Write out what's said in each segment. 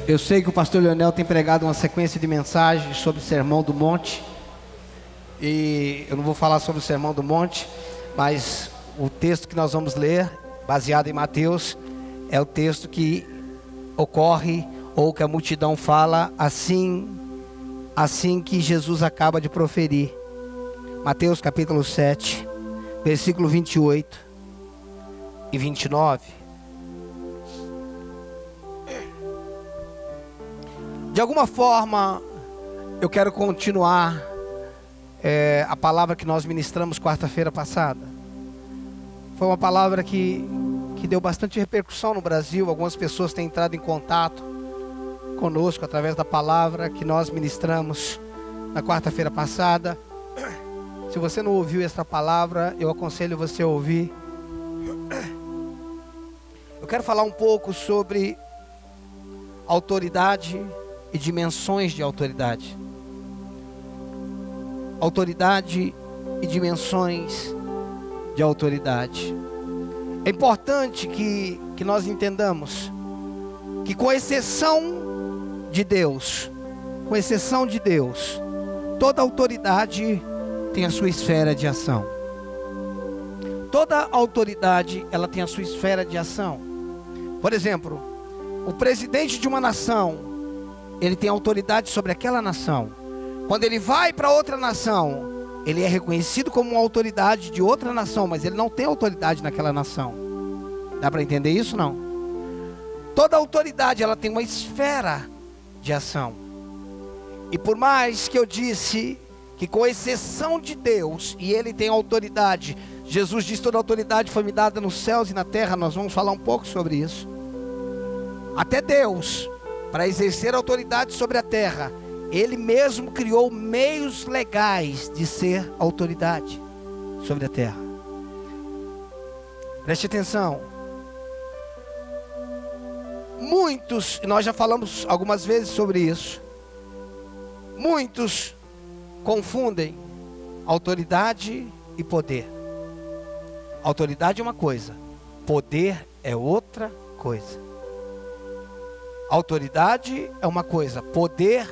Eu sei que o pastor Leonel tem pregado uma sequência de mensagens sobre o Sermão do Monte. E eu não vou falar sobre o Sermão do Monte, mas o texto que nós vamos ler, baseado em Mateus, é o texto que ocorre, ou que a multidão fala, assim que Jesus acaba de proferir. Mateus capítulo 7, versículo 28 e 29. De alguma forma, eu quero continuar a palavra que nós ministramos quarta-feira passada. Foi uma palavra que deu bastante repercussão no Brasil. Algumas pessoas têm entrado em contato conosco através da palavra que nós ministramos na quarta-feira passada. Se você não ouviu essa palavra, eu aconselho você a ouvir. Eu quero falar um pouco sobre autoridade e dimensões de autoridade. Autoridade e dimensões de autoridade. É importante que nós entendamos que, com exceção de Deus, toda autoridade tem a sua esfera de ação. Toda autoridade, ela tem a sua esfera de ação. Por exemplo, o presidente de uma nação, ele tem autoridade sobre aquela nação. Quando ele vai para outra nação, ele é reconhecido como uma autoridade de outra nação, mas ele não tem autoridade naquela nação. Dá para entender isso? Não. Toda autoridade, ela tem uma esfera de ação. E por mais que eu disse que, com exceção de Deus, e ele tem autoridade, Jesus diz: toda autoridade foi me dada nos céus e na terra. Nós vamos falar um pouco sobre isso. Até Deus, para exercer autoridade sobre a terra, Ele mesmo criou meios legais de ser autoridade sobre a terra. Preste atenção. Muitos, e nós já falamos algumas vezes sobre isso, muitos confundem autoridade e poder. Autoridade é uma coisa, poder é outra coisa. Autoridade é uma coisa, poder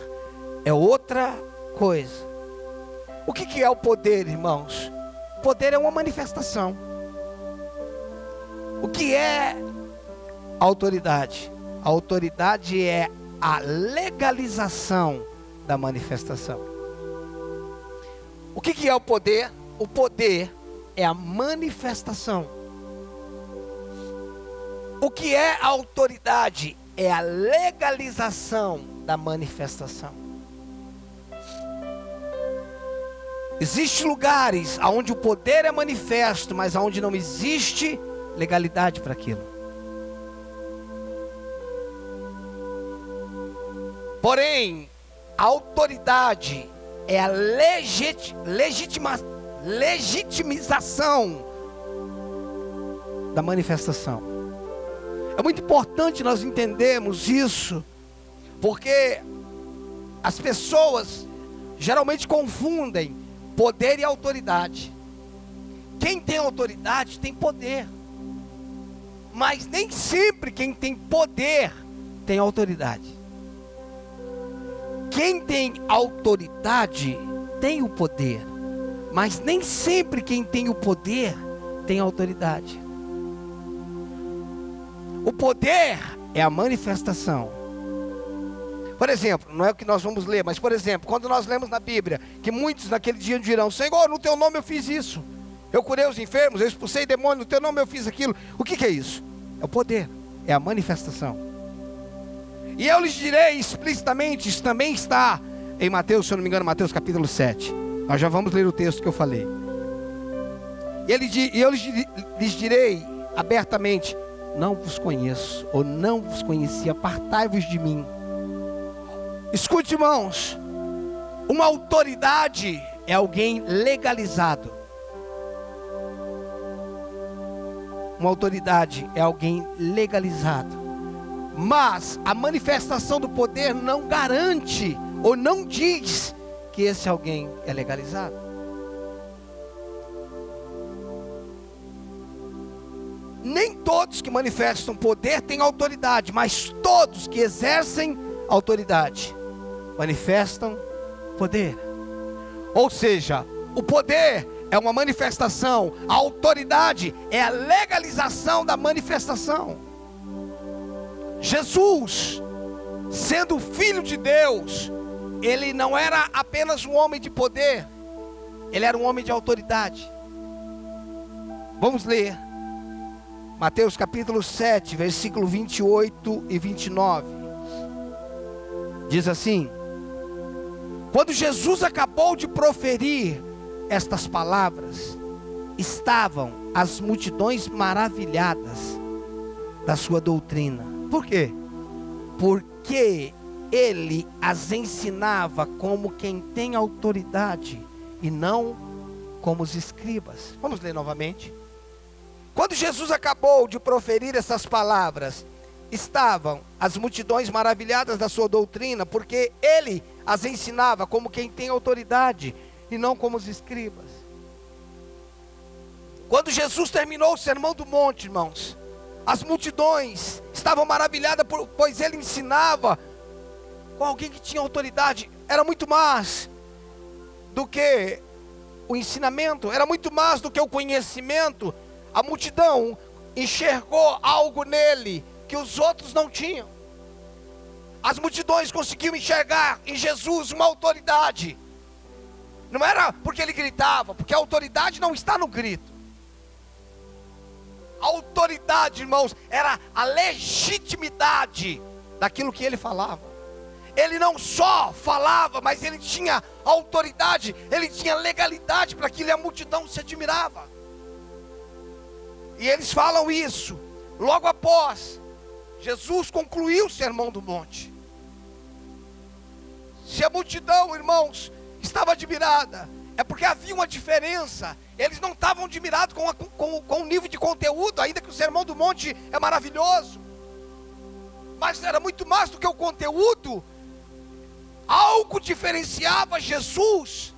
é outra coisa. O que é o poder, irmãos? Poder é uma manifestação. O que é a autoridade? A autoridade é a legalização da manifestação. O que é o poder? O poder é a manifestação. O que é a autoridade? É a legalização da manifestação. Existem lugares onde o poder é manifesto, mas onde não existe legalidade para aquilo. Porém, a autoridade é a legitimização da manifestação. É muito importante nós entendermos isso, porque as pessoas geralmente confundem poder e autoridade. Quem tem autoridade tem poder, mas nem sempre quem tem poder tem autoridade. Quem tem autoridade tem o poder, mas nem sempre quem tem o poder tem autoridade. O poder é a manifestação. Por exemplo, não é o que nós vamos ler, mas por exemplo, quando nós lemos na Bíblia que muitos naquele dia dirão: Senhor, no teu nome eu fiz isso, eu curei os enfermos, eu expulsei demônios, no teu nome eu fiz aquilo. O que é isso? É o poder, é a manifestação. E eu lhes direi explicitamente, isso também está em Mateus, se eu não me engano, Mateus capítulo 7. Nós já vamos ler o texto que eu falei. E eu lhes direi abertamente: não vos conheço, ou não vos conheci, apartai-vos de mim. Escute, irmãos, uma autoridade é alguém legalizado. Uma autoridade é alguém legalizado. Mas a manifestação do poder não garante, ou não diz que esse alguém é legalizado. Nem todos que manifestam poder têm autoridade, mas todos que exercem autoridade manifestam poder. Ou seja, o poder é uma manifestação, a autoridade é a legalização da manifestação. Jesus, sendo filho de Deus, ele não era apenas um homem de poder, ele era um homem de autoridade. Vamos ler Mateus capítulo 7, versículo 28 e 29. Diz assim: quando Jesus acabou de proferir estas palavras, estavam as multidões maravilhadas da sua doutrina. Por quê? Porque ele as ensinava como quem tem autoridade e não como os escribas. Vamos ler novamente. Quando Jesus acabou de proferir essas palavras, estavam as multidões maravilhadas da sua doutrina, porque ele as ensinava como quem tem autoridade e não como os escribas. Quando Jesus terminou o Sermão do Monte, irmãos, as multidões estavam maravilhadas, pois ele ensinava com alguém que tinha autoridade. Era muito mais do que o ensinamento, era muito mais do que o conhecimento. A multidão enxergou algo nele que os outros não tinham. As multidões conseguiam enxergar em Jesus uma autoridade. Não era porque ele gritava, porque a autoridade não está no grito. A autoridade, irmãos, era a legitimidade daquilo que ele falava. Ele não só falava, mas ele tinha autoridade, ele tinha legalidade para aquilo, e a multidão se admirava. E eles falam isso logo após Jesus concluiu o Sermão do Monte. Se a multidão, irmãos, estava admirada, é porque havia uma diferença. Eles não estavam admirados com o nível de conteúdo, ainda que o Sermão do Monte é maravilhoso, mas era muito mais do que o conteúdo. Algo diferenciava Jesus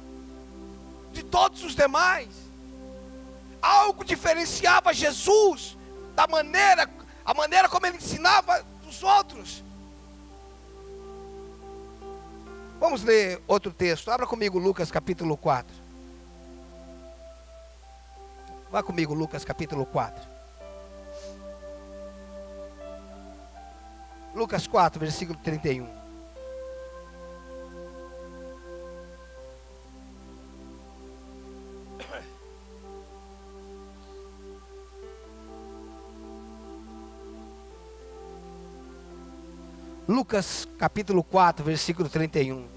de todos os demais. Algo diferenciava Jesus da maneira, a maneira como ele ensinava dos outros. Vamos ler outro texto. Abra comigo Lucas capítulo 4. Vá comigo Lucas capítulo 4. Lucas 4, versículo 31. Lucas capítulo 4, versículo 31.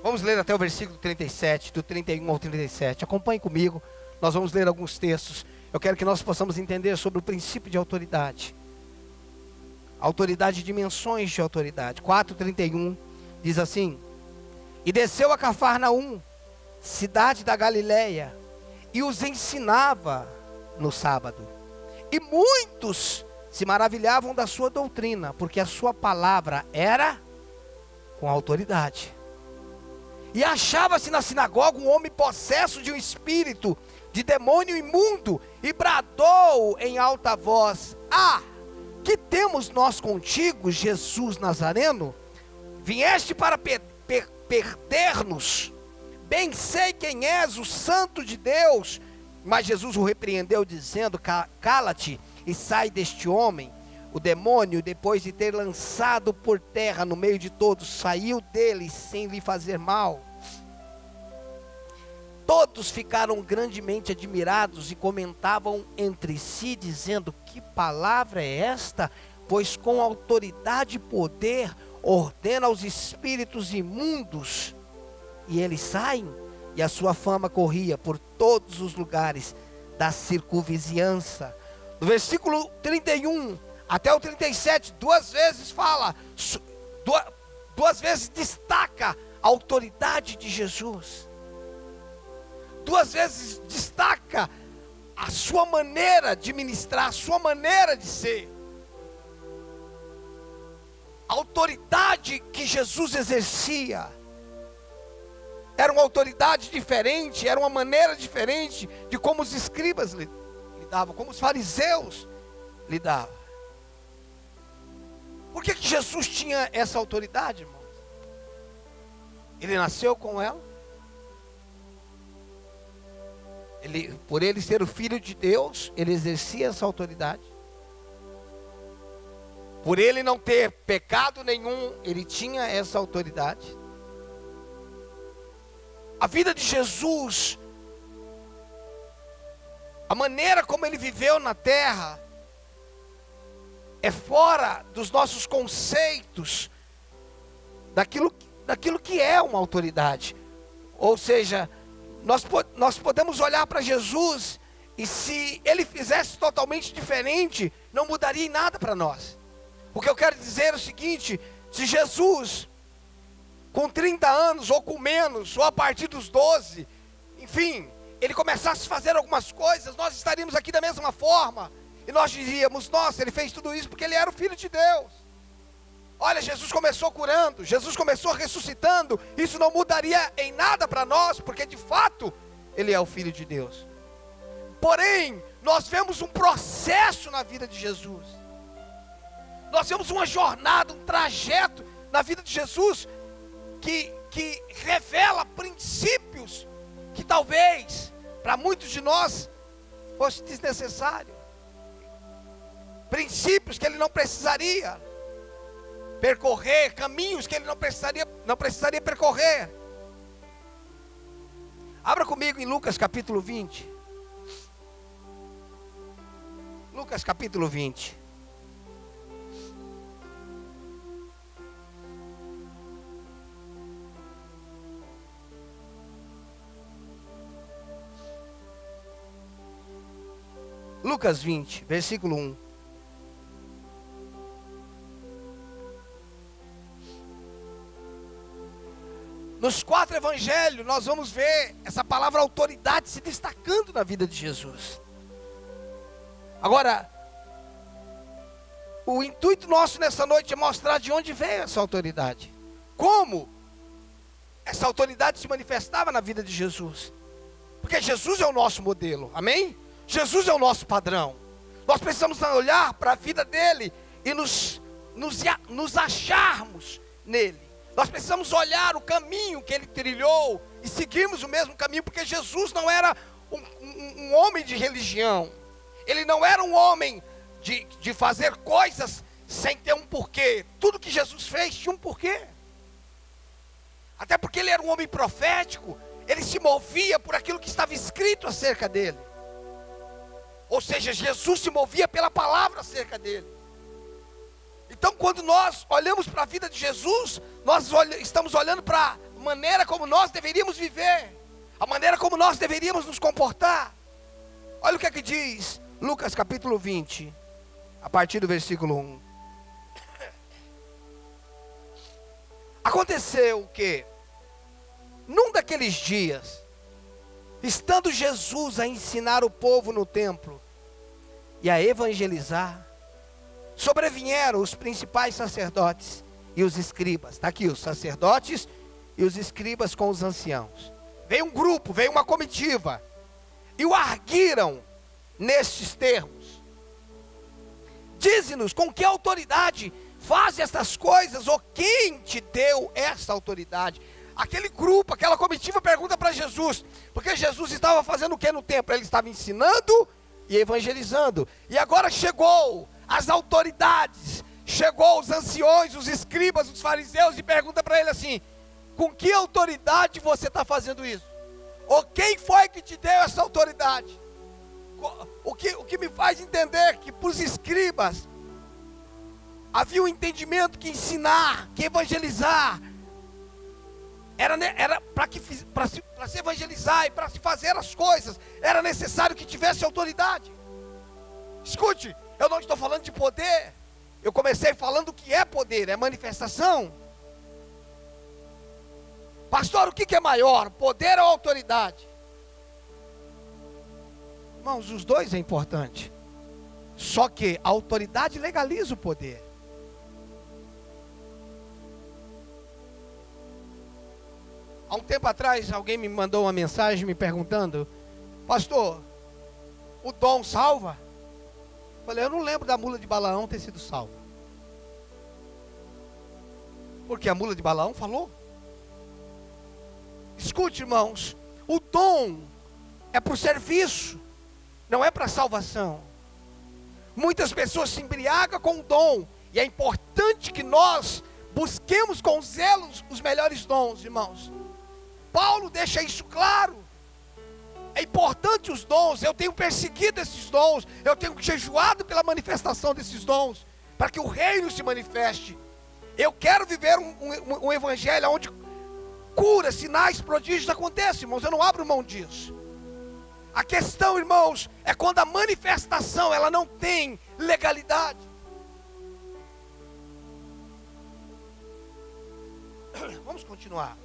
Vamos ler até o versículo 37, do 31 ao 37. Acompanhe comigo, nós vamos ler alguns textos. Eu quero que nós possamos entender sobre o princípio de autoridade. Autoridade, dimensões de autoridade. 4:31 diz assim: e desceu a Cafarnaum, cidade da Galileia, e os ensinava no sábado. E muitos se maravilhavam da sua doutrina, porque a sua palavra era com autoridade. E achava-se na sinagoga um homem possesso de um espírito de demônio imundo, e bradou em alta voz: ah, que temos nós contigo, Jesus Nazareno? Vieste para perder-nos? Bem sei quem és, o Santo de Deus. Mas Jesus o repreendeu, dizendo: cala-te e sai deste homem. O demônio, depois de ter lançado por terra no meio de todos, saiu dele sem lhe fazer mal. Todos ficaram grandemente admirados e comentavam entre si, dizendo: que palavra é esta? Pois com autoridade e poder ordena aos espíritos imundos, e eles saem. E a sua fama corria por todos os lugares da circunvizinhança. Do versículo 31 até o 37, duas vezes fala, duas vezes destaca a autoridade de Jesus. Duas vezes destaca a sua maneira de ministrar, a sua maneira de ser. A autoridade que Jesus exercia. era uma autoridade diferente, era uma maneira diferente de como os escribas lidavam, como os fariseus lidavam. Por que Jesus tinha essa autoridade, irmãos? Ele nasceu com ela. Por ele ser o Filho de Deus, ele exercia essa autoridade. Por ele não ter pecado nenhum, ele tinha essa autoridade. A vida de Jesus, a maneira como ele viveu na terra, é fora dos nossos conceitos, daquilo que é uma autoridade. Ou seja, nós podemos olhar para Jesus, e se ele fizesse totalmente diferente, não mudaria em nada para nós. O que eu quero dizer é o seguinte: se Jesus, com 30 anos, ou com menos, ou a partir dos 12, enfim, ele começasse a fazer algumas coisas, nós estaríamos aqui da mesma forma, e nós diríamos: nossa, ele fez tudo isso porque ele era o Filho de Deus. Olha, Jesus começou curando, Jesus começou ressuscitando, isso não mudaria em nada para nós, porque de fato, ele é o Filho de Deus. Porém, nós vemos um processo na vida de Jesus, nós vemos uma jornada, um trajeto na vida de Jesus, que revela princípios que talvez, para muitos de nós, fosse desnecessário. Princípios que ele não precisaria percorrer, caminhos que ele não precisaria percorrer. Abra comigo em Lucas capítulo 20. Lucas capítulo 20. Lucas 20, versículo 1. Nos 4 evangelhos, nós vamos ver essa palavra autoridade se destacando na vida de Jesus. Agora, o intuito nosso nessa noite é mostrar de onde veio essa autoridade. Como essa autoridade se manifestava na vida de Jesus. Porque Jesus é o nosso modelo, amém? Jesus é o nosso padrão. Nós precisamos olhar para a vida dele e nos acharmos nele. Nós precisamos olhar o caminho que ele trilhou e seguirmos o mesmo caminho, porque Jesus não era um homem de religião. Ele não era um homem de fazer coisas sem ter um porquê. Tudo que Jesus fez tinha um porquê. Até porque ele era um homem profético, ele se movia por aquilo que estava escrito acerca dele. Ou seja, Jesus se movia pela palavra acerca dele. Então, quando nós olhamos para a vida de Jesus, nós estamos olhando para a maneira como nós deveríamos viver, a maneira como nós deveríamos nos comportar. Olha o que é que diz Lucas capítulo 20, a partir do versículo 1. Aconteceu que, num daqueles dias, estando Jesus a ensinar o povo no templo e a evangelizar, sobrevieram os principais sacerdotes e os escribas. Está aqui, os sacerdotes e os escribas com os anciãos. Veio um grupo, veio uma comitiva, e o arguiram nestes termos: dize-nos com que autoridade faz estas coisas, ou quem te deu essa autoridade? Aquele grupo, aquela comitiva pergunta para Jesus, porque Jesus estava fazendo o que no templo? Ele estava ensinando e evangelizando, e agora chegou as autoridades, chegou os anciões, os escribas, os fariseus, e pergunta para ele assim: com que autoridade você está fazendo isso? Ou quem foi que te deu essa autoridade? O que me faz entender que para os escribas havia um entendimento que ensinar, que evangelizar, era para se evangelizar e para se fazer as coisas, era necessário que tivesse autoridade. Escute, eu não estou falando de poder. Eu comecei falando o que é poder, é manifestação. Pastor, o que é maior, poder ou autoridade? Irmãos, os dois é importante. Só que a autoridade legaliza o poder. A Há um tempo atrás, alguém me mandou uma mensagem me perguntando: pastor, o dom salva? Falei, eu não lembro da mula de Balaão ter sido salva. Porque a mula de Balaão falou. Escute, irmãos, o dom é para o serviço, não é para a salvação. Muitas pessoas se embriagam com o dom, e é importante que nós busquemos com zelo os melhores dons, irmãos. Paulo deixa isso claro. É importante os dons. Eu tenho perseguido esses dons, eu tenho jejuado pela manifestação desses dons, para que o reino se manifeste. Eu quero viver um evangelho onde cura, sinais, prodígios acontecem, irmãos. Eu não abro mão disso. A questão, irmãos, é quando a manifestação ela não tem legalidade. Vamos continuar.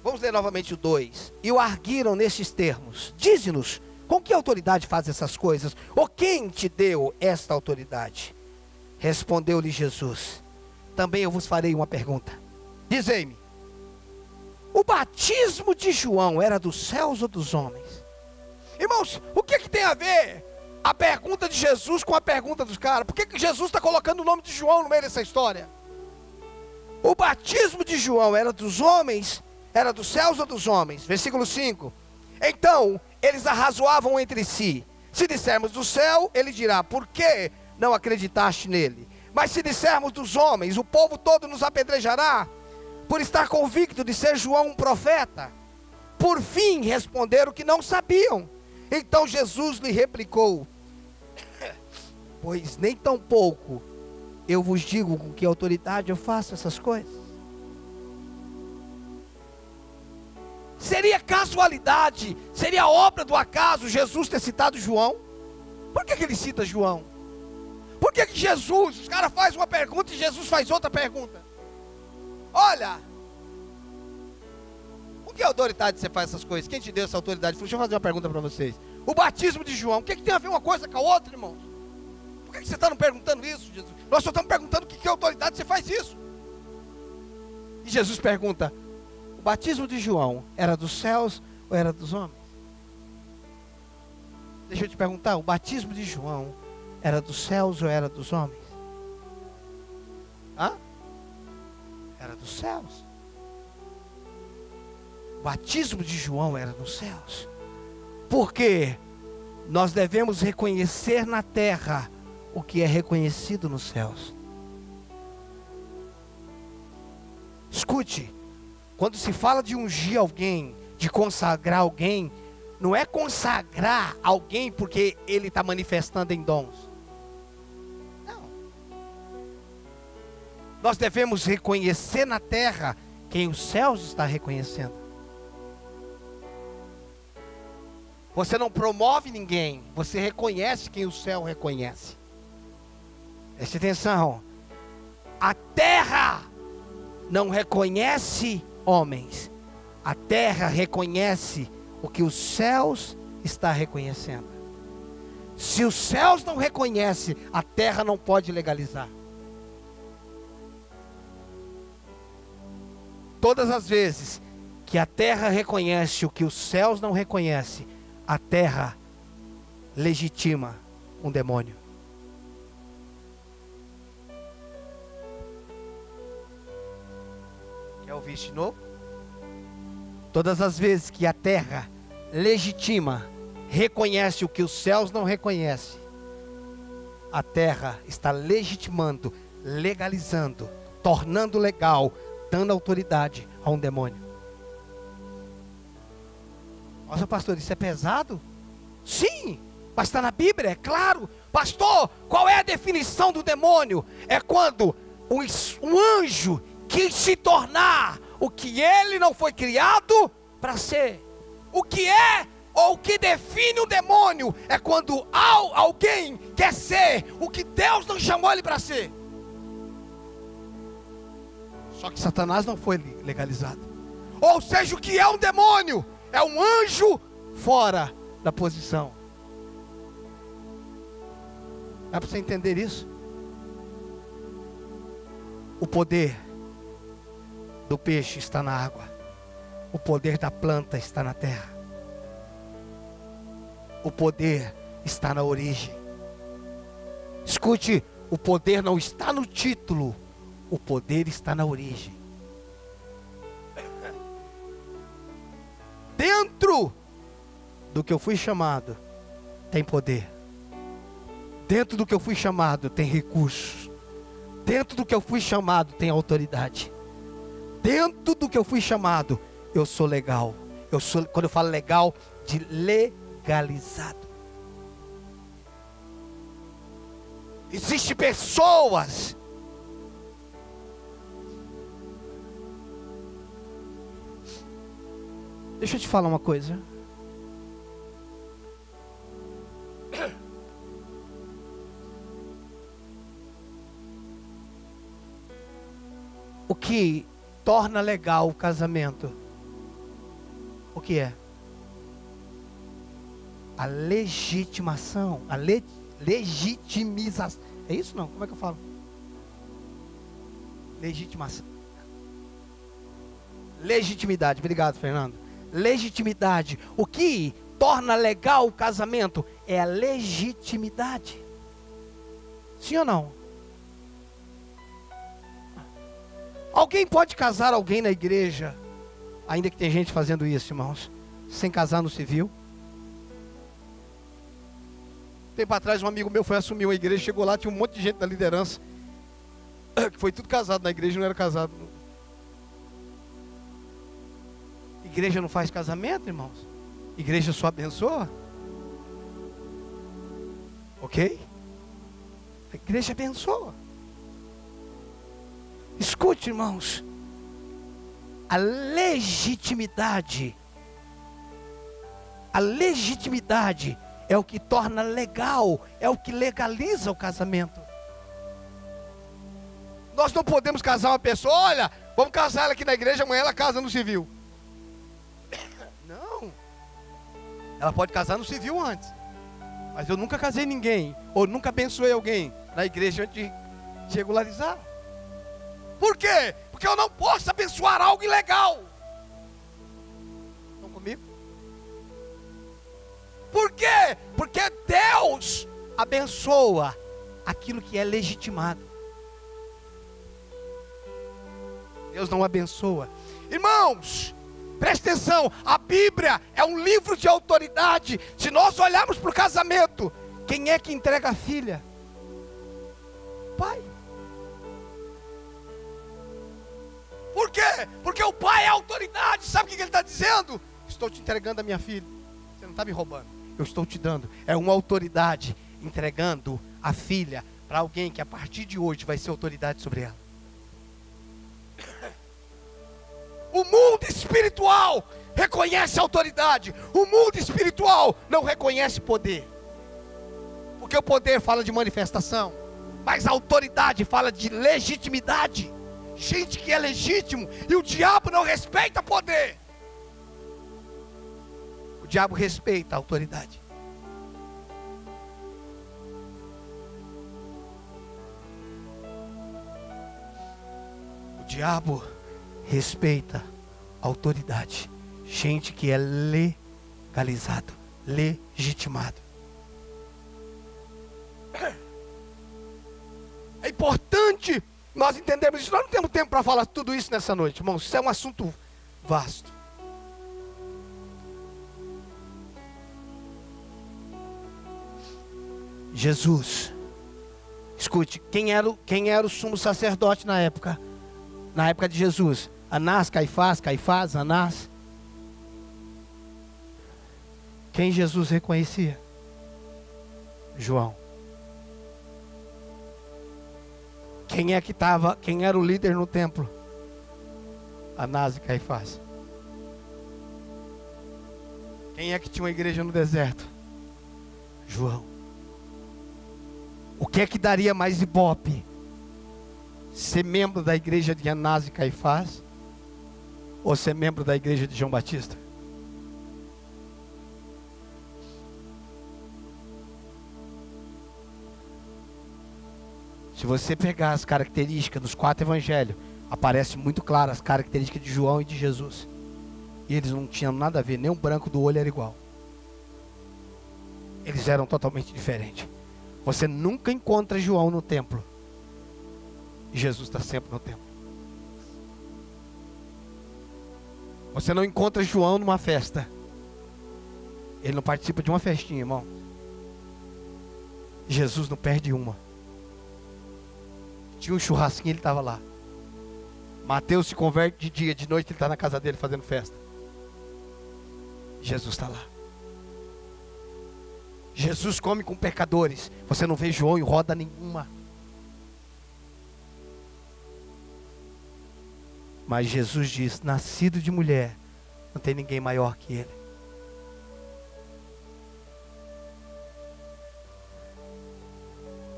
Vamos ler novamente o 2. E o arguiram nestes termos: dize-nos, com que autoridade faz essas coisas? Ou quem te deu esta autoridade? Respondeu-lhe Jesus: também eu vos farei uma pergunta. Dizei-me, o batismo de João era dos céus ou dos homens? Irmãos, o que tem a ver a pergunta de Jesus com a pergunta dos caras? Por que Jesus está colocando o nome de João no meio dessa história? O batismo de João era dos homens, era dos céus ou dos homens? Versículo 5. Então eles arrazoavam entre si: se dissermos do céu, ele dirá, por que não acreditaste nele? Mas se dissermos dos homens, o povo todo nos apedrejará, por estar convicto de ser João um profeta. Por fim responderam que não sabiam. Então Jesus lhe replicou: pois nem tão pouco eu vos digo com que autoridade eu faço essas coisas. Seria casualidade, seria obra do acaso Jesus ter citado João? Por que ele cita João? Por que Jesus, os caras fazem uma pergunta e Jesus faz outra pergunta? Olha, com que autoridade você faz essas coisas? Quem te deu essa autoridade? Deixa eu fazer uma pergunta para vocês. O batismo de João, o que tem a ver uma coisa com a outra, irmãos? Por que você está não perguntando isso, Jesus? Nós só estamos perguntando com que autoridade você faz isso. E Jesus pergunta: o batismo de João era dos céus ou era dos homens? Deixa eu te perguntar, o batismo de João era dos céus ou era dos homens? Hã? Era dos céus. O batismo de João era dos céus. Porque nós devemos reconhecer na terra o que é reconhecido nos céus. Escute, quando se fala de ungir alguém, de consagrar alguém, não é consagrar alguém porque ele está manifestando em dons. Não. Nós devemos reconhecer na terra quem os céus está reconhecendo. Você não promove ninguém, você reconhece quem o céu reconhece. Preste atenção. A terra não reconhece homens. A terra reconhece o que os céus está reconhecendo. Se os céus não reconhecem, a terra não pode legalizar. Todas as vezes que a terra reconhece o que os céus não reconhecem, a terra legitima um demônio. Quer ouvir isso de novo? Todas as vezes que a terra legitima, reconhece o que os céus não reconhecem, a terra está legitimando, legalizando, tornando legal, dando autoridade a um demônio. Nossa, pastor, isso é pesado? Sim, mas está na Bíblia, é claro. Pastor, qual é a definição do demônio? É quando um anjo quis se tornar o que ele não foi criado para ser. O que é ou o que define o demônio é quando alguém quer ser o que Deus não chamou ele para ser. Só que Satanás não foi legalizado. Ou seja, o que é um demônio? É um anjo fora da posição. Dá para você entender isso? O poder do peixe está na água. O poder da planta está na terra. O poder está na origem. Escute, o poder não está no título, o poder está na origem. Dentro do que eu fui chamado, tem poder. Dentro do que eu fui chamado, tem recursos. Dentro do que eu fui chamado, tem autoridade. Dentro do que eu fui chamado, eu sou legal. Quando eu falo legal, de legalizado. Existem pessoas Deixa eu te falar uma coisa. O que torna legal o casamento? O que é? A legitimação, a legitimização. É isso não? Como é que eu falo? Legitimação. Legitimidade. Obrigado, Fernando. Legitimidade. O que torna legal o casamento é a legitimidade. Sim ou não? Alguém pode casar alguém na igreja, ainda que tem gente fazendo isso, irmãos, sem casar no civil? Tempo atrás um amigo meu foi assumir uma igreja, chegou lá, tinha um monte de gente da liderança, que foi tudo casado na igreja, não era casado. Igreja não faz casamento, irmãos. Igreja só abençoa. Ok? A igreja abençoa. Escute, irmãos. A legitimidade é o que torna legal, é o que legaliza o casamento. Nós não podemos casar uma pessoa, olha, vamos casar ela aqui na igreja, amanhã ela casa no civil. Não. Ela pode casar no civil antes. Mas eu nunca casei ninguém, ou nunca abençoei alguém na igreja antes de regularizar. Por quê? Porque eu não posso abençoar algo ilegal. Estão comigo? Por quê? Porque Deus abençoa aquilo que é legitimado. Deus não abençoa. Irmãos, preste atenção, a Bíblia é um livro de autoridade. Se nós olharmos para o casamento, quem é que entrega a filha? Pai. Por quê? Porque o pai é autoridade. Sabe o que ele está dizendo? Estou te entregando a minha filha. Você não está me roubando, eu estou te dando. É uma autoridade entregando a filha para alguém que a partir de hoje vai ser autoridade sobre ela. O mundo espiritual reconhece autoridade. O mundo espiritual não reconhece poder. Porque o poder fala de manifestação, mas a autoridade fala de legitimidade. Gente que é legítimo, e o diabo não respeita poder. O diabo respeita a autoridade. O diabo respeita a autoridade. Gente que é legalizado, legitimado. É importante nós entendemos isso. Nós não temos tempo para falar tudo isso nessa noite, irmãos. Isso é um assunto vasto. Jesus, escute, quem era o sumo sacerdote na época de Jesus? Anás, Caifás, Anás. Quem Jesus reconhecia? João. Quem era o líder no templo? Anás e Caifás. Quem é que tinha uma igreja no deserto? João. O que é que daria mais ibope? Ser membro da igreja de Anás e Caifás? Ou ser membro da igreja de João Batista? Se você pegar as características dos 4 evangelhos, aparece muito claro as características de João e de Jesus. E eles não tinham nada a ver, nem o branco do olho era igual. Eles eram totalmente diferentes. Você nunca encontra João no templo. E Jesus está sempre no templo. Você não encontra João numa festa. Ele não participa de uma festinha, irmão. Jesus não perde uma. Tinha um churrasquinho, ele estava lá. Mateus se converte de dia, de noite ele está na casa dele fazendo festa. Jesus está lá. Jesus come com pecadores. Você não vê João em roda nenhuma. Mas Jesus diz: nascido de mulher, não tem ninguém maior que ele.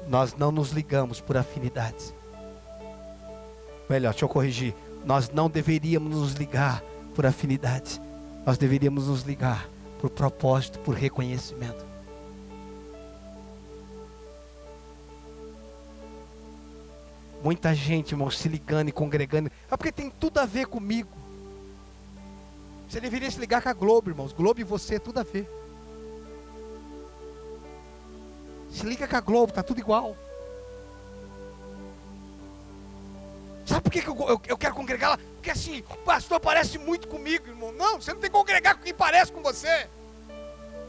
Nós não nos ligamos por afinidades. Melhor, deixa eu corrigir. Nós não deveríamos nos ligar por afinidades. Nós deveríamos nos ligar por propósito, por reconhecimento. Muita gente, irmão, se ligando e congregando. É porque tem tudo a ver comigo. Você deveria se ligar com a Globo, irmãos. Globo e você, tudo a ver. Se liga com a Globo, tá tudo igual. Sabe por que eu quero congregar lá? Porque assim, o pastor parece muito comigo, irmão. Não, você não tem que congregar com quem parece com você.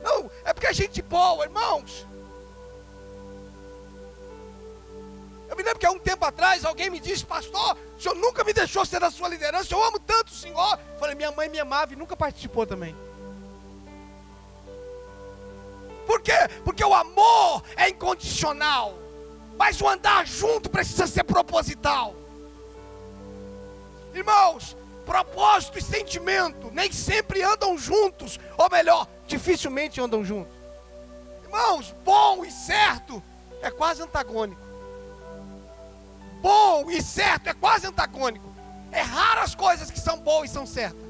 Não, é porque é gente boa, irmãos. Eu me lembro que há um tempo atrás alguém me disse: pastor, o senhor nunca me deixou ser da sua liderança, eu amo tanto o senhor. Eu falei: minha mãe me amava e nunca participou também. Por quê? Porque o amor é incondicional, mas o andar junto precisa ser proposital. Irmãos, propósito e sentimento nem sempre andam juntos, ou melhor, dificilmente andam juntos. Irmãos, bom e certo é quase antagônico. Bom e certo é quase antagônico. É raras as coisas que são boas e são certas.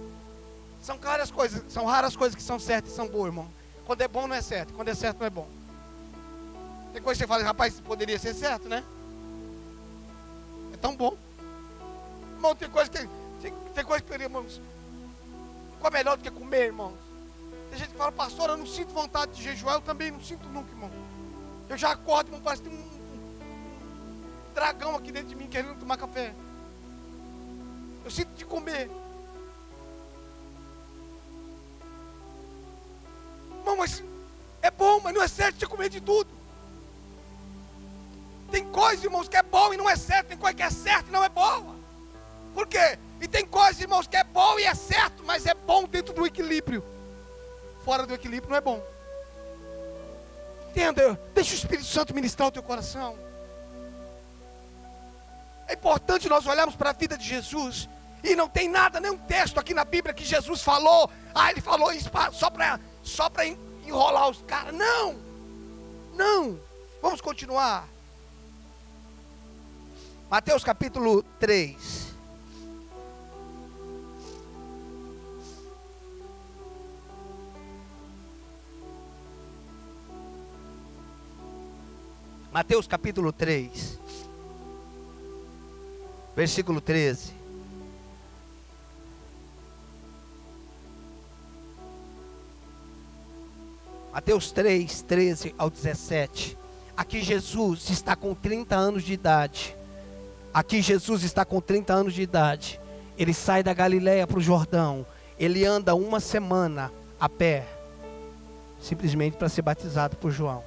São raras coisas que são certas e são boas, irmão. Quando é bom não é certo, quando é certo não é bom. Tem coisa que você fala: rapaz, poderia ser certo, né? É tão bom. Irmão, tem coisa que irmãos, qual é melhor do que comer, irmãos? Tem gente que fala: pastor, eu não sinto vontade de jejuar. Eu também não sinto nunca, irmão. Eu já acordo, irmão, parece que tem um dragão aqui dentro de mim querendo tomar café. Eu sinto de comer. Irmão, mas é bom, mas não é certo você comer de tudo. Tem coisa, irmãos, que é bom e não é certo. Tem coisa que é certo e não é boa. Por quê? E tem coisa, irmãos, que é bom e é certo, mas é bom dentro do equilíbrio. Fora do equilíbrio não é bom. Entenda, deixa o Espírito Santo ministrar o teu coração. É importante nós olharmos para a vida de Jesus. E não tem nada, nenhum texto aqui na Bíblia que Jesus falou: ele falou isso só para enrolar os caras. Não, não. Vamos continuar. Mateus capítulo 3. Mateus capítulo 3, versículo 13. Mateus 3, 13 ao 17. Aqui Jesus está com 30 anos de idade. Ele sai da Galileia para o Jordão. Ele anda uma semana a pé, simplesmente para ser batizado por João.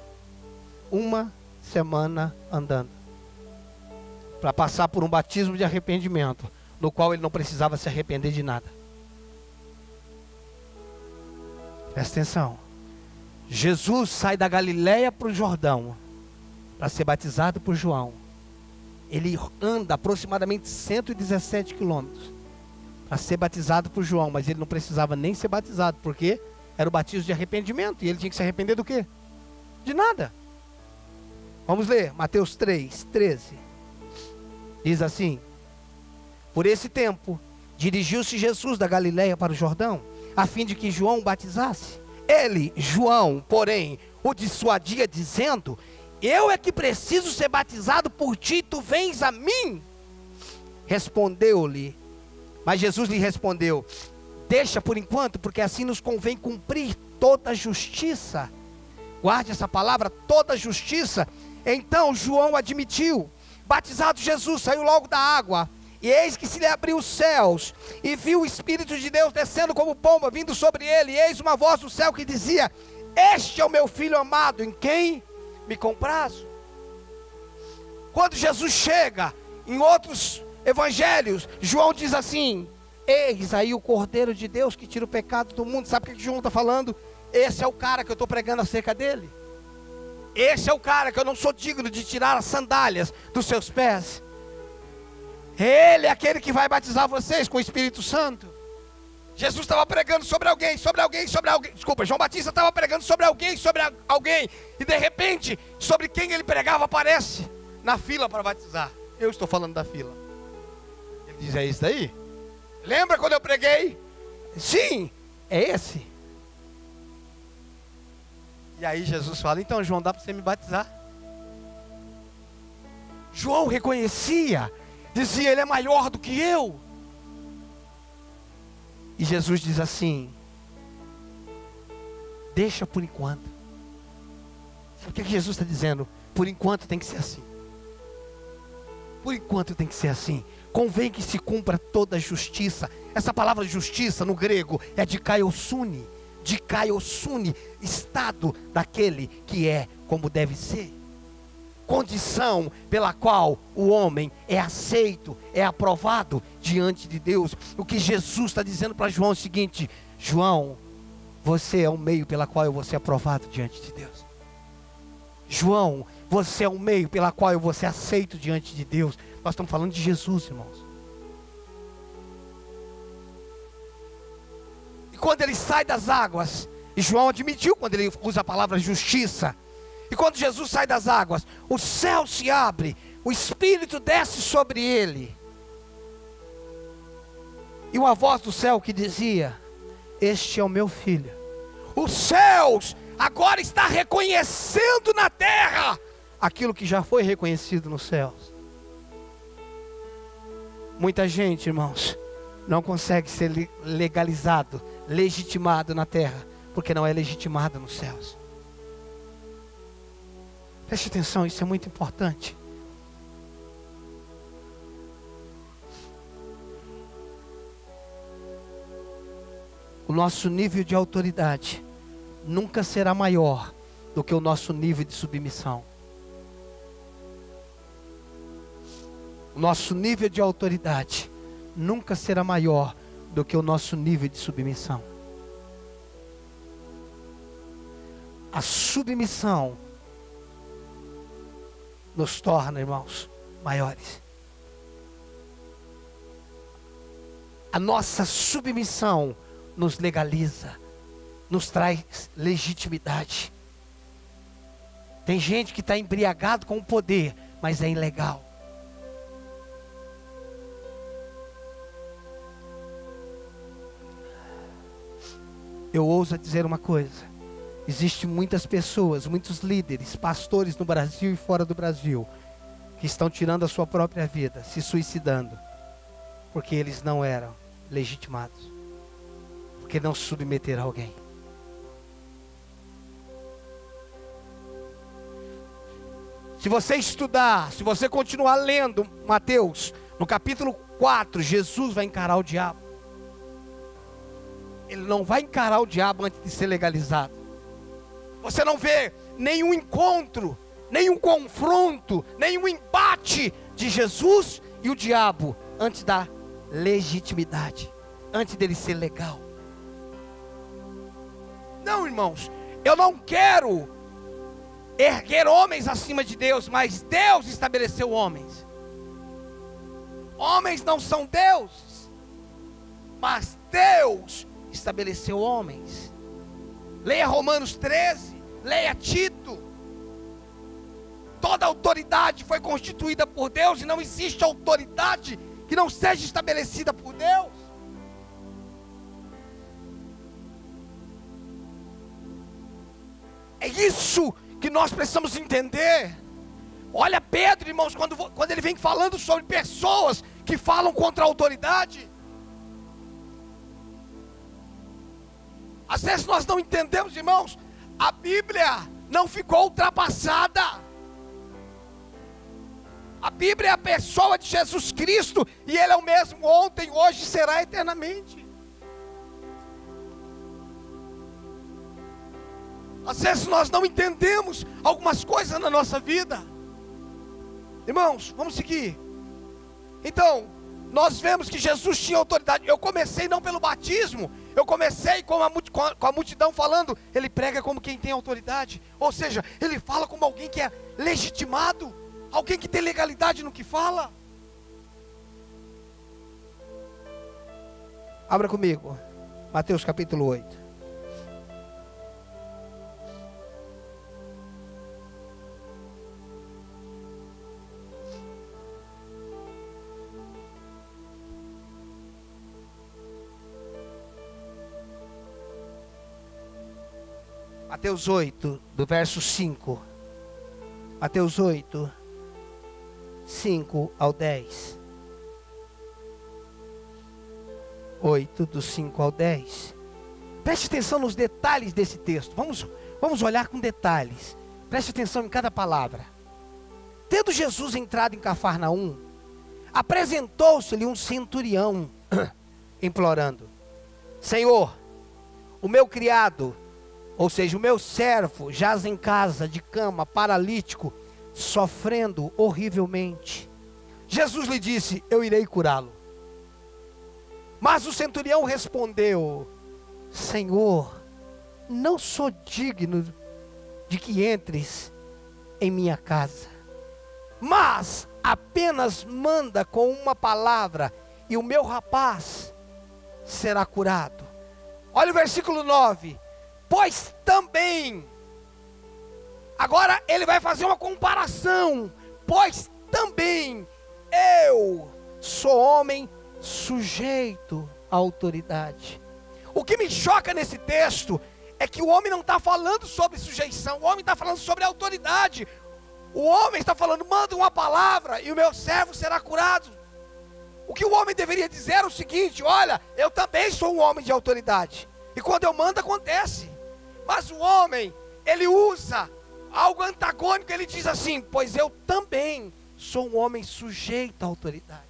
Uma semana andando, para passar por um batismo de arrependimento, no qual ele não precisava se arrepender de nada. Presta atenção. Jesus sai da Galileia para o Jordão para ser batizado por João. Ele anda aproximadamente 117 quilômetros para ser batizado por João, mas ele não precisava nem ser batizado, porque era o batismo de arrependimento, e ele tinha que se arrepender do quê? De nada. Vamos ler, Mateus 3, 13. Diz assim: por esse tempo, dirigiu-se Jesus da Galileia para o Jordão, a fim de que João o batizasse. Ele, João, porém, o dissuadia, dizendo: eu é que preciso ser batizado por ti, tu vens a mim? respondeu-lhe, mas Jesus lhe respondeu: deixa por enquanto, porque assim nos convém cumprir toda a justiça. Guarde essa palavra, toda a justiça. Então João admitiu. Batizado Jesus, saiu logo da água, e eis que se lhe abriu os céus, e viu o Espírito de Deus descendo como pomba, vindo sobre ele, e eis uma voz do céu que dizia: este é o meu Filho amado, em quem me comprazo. Quando Jesus chega, em outros evangelhos, João diz assim: eis aí o Cordeiro de Deus que tira o pecado do mundo. Sabe o que João está falando? Esse é o cara que eu estou pregando acerca dele. Esse é o cara que eu não sou digno de tirar as sandálias dos seus pés. Ele é aquele que vai batizar vocês com o Espírito Santo. Jesus estava pregando sobre alguém. Desculpa, João Batista estava pregando sobre alguém. E de repente, sobre quem ele pregava aparece na fila para batizar. Eu estou falando da fila. Ele diz: é isso daí? Lembra quando eu preguei? Sim, é esse. E aí Jesus fala: então João, dá para você me batizar? João reconhecia, dizia: ele é maior do que eu. E Jesus diz assim: deixa por enquanto. Sabe o que Jesus está dizendo? Por enquanto tem que ser assim. Por enquanto tem que ser assim. Convém que se cumpra toda a justiça. Essa palavra justiça no grego é dikaiosune. Dikaiosune, estado daquele que é como deve ser. Condição pela qual o homem é aceito, é aprovado diante de Deus. O que Jesus está dizendo para João é o seguinte: João, você é o meio pela qual eu vou ser aprovado diante de Deus. João, você é o meio pela qual eu vou ser aceito diante de Deus. Nós estamos falando de Jesus, irmãos. E quando ele sai das águas, e João admitiu quando ele usa a palavra justiça, e quando Jesus sai das águas, o céu se abre, o Espírito desce sobre ele, e uma voz do céu que dizia: este é o meu filho. Os céus agora está reconhecendo na terra aquilo que já foi reconhecido nos céus. Muita gente, irmãos, não consegue ser legalizado, legitimado na terra, porque não é legitimado nos céus. Preste atenção, isso é muito importante. O nosso nível de autoridade nunca será maior do que o nosso nível de submissão. O nosso nível de autoridade nunca será maior do que o nosso nível de submissão. A submissão nos torna, irmãos, maiores. A nossa submissão nos legaliza, nos traz legitimidade. Tem gente que está embriagado com o poder, mas é ilegal. Eu ouso dizer uma coisa: existem muitas pessoas, muitos líderes, pastores no Brasil e fora do Brasil, que estão tirando a sua própria vida, se suicidando, porque eles não eram legitimados, porque não submeteram alguém. Se você estudar, se você continuar lendo Mateus, no capítulo 4, Jesus vai encarar o diabo. Ele não vai encarar o diabo antes de ser legalizado. Você não vê nenhum encontro, nenhum confronto, nenhum embate de Jesus e o diabo antes da legitimidade, antes dele ser legal. Não, irmãos, eu não quero erguer homens acima de Deus, mas Deus estabeleceu homens. Homens não são deuses, mas Deus estabeleceu homens. Leia Romanos 13, leia Tito. Toda autoridade foi constituída por Deus, e não existe autoridade que não seja estabelecida por Deus. É isso que nós precisamos entender. Olha Pedro, irmãos, quando ele vem falando sobre pessoas que falam contra a autoridade. Às vezes nós não entendemos, irmãos, a Bíblia não ficou ultrapassada. A Bíblia é a pessoa de Jesus Cristo, e Ele é o mesmo ontem, hoje e será eternamente. Às vezes nós não entendemos algumas coisas na nossa vida. Irmãos, vamos seguir. Então, nós vemos que Jesus tinha autoridade. Eu comecei não pelo batismo, eu comecei com a multidão falando, ele prega como quem tem autoridade. Ou seja, ele fala como alguém que é legitimado, alguém que tem legalidade no que fala. Abra comigo, Mateus capítulo 8. Mateus 8, do verso 5. Mateus 8, 5 ao 10. 8, do 5 ao 10. Preste atenção nos detalhes desse texto. Vamos olhar com detalhes. Preste atenção em cada palavra. Tendo Jesus entrado em Cafarnaum, apresentou-se-lhe um centurião, implorando: Senhor, o meu criado, ou seja, o meu servo, jaz em casa, de cama, paralítico, sofrendo horrivelmente. Jesus lhe disse: eu irei curá-lo. Mas o centurião respondeu: Senhor, não sou digno de que entres em minha casa, mas apenas manda com uma palavra, e o meu rapaz será curado. Olha o versículo 9. Pois também, agora ele vai fazer uma comparação. Pois também eu sou homem sujeito à autoridade. O que me choca nesse texto é que o homem não está falando sobre sujeição, o homem está falando sobre autoridade. O homem está falando: manda uma palavra e o meu servo será curado. O que o homem deveria dizer é o seguinte: olha, eu também sou um homem de autoridade, e quando eu mando acontece. Mas o homem, ele usa algo antagônico, ele diz assim: pois eu também sou um homem sujeito à autoridade.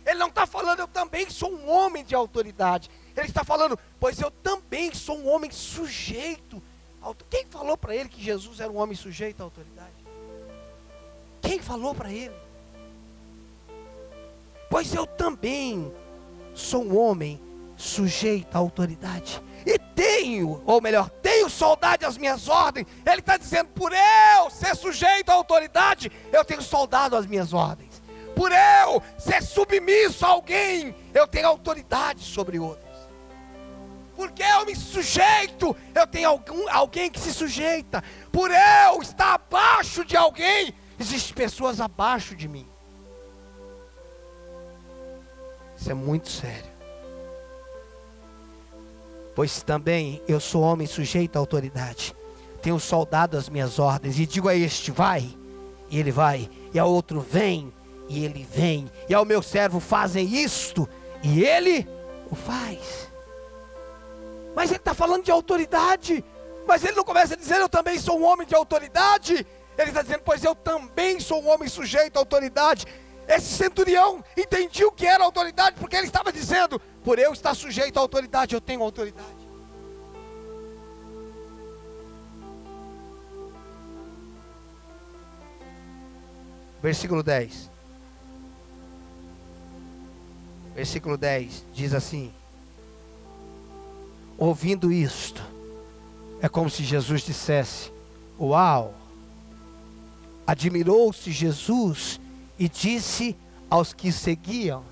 Ele não está falando: eu também sou um homem de autoridade. Ele está falando: pois eu também sou um homem sujeito à autoridade. Quem falou para ele que Jesus era um homem sujeito à autoridade? Quem falou para ele? Pois eu também sou um homem sujeito à autoridade. E tenho, ou melhor, tenho soldado às minhas ordens. Ele está dizendo: por eu ser sujeito à autoridade, eu tenho soldado às minhas ordens. Por eu ser submisso a alguém, eu tenho autoridade sobre outros. Porque eu me sujeito, eu tenho alguém que se sujeita. Por eu estar abaixo de alguém, existem pessoas abaixo de mim. Isso é muito sério. Pois também eu sou homem sujeito à autoridade. Tenho soldado às minhas ordens. E digo a este: vai, e ele vai. E ao outro: vem, e ele vem. E ao meu servo: fazem isto, e ele o faz. Mas ele está falando de autoridade. Mas ele não começa a dizer: eu também sou um homem de autoridade. Ele está dizendo: pois eu também sou um homem sujeito à autoridade. Esse centurião entendia o que era autoridade, porque ele estava dizendo: por eu estar sujeito à autoridade, eu tenho autoridade. Versículo 10. Versículo 10 diz assim: ouvindo isto, é como se Jesus dissesse: uau! Admirou-se Jesus e disse aos que seguiam.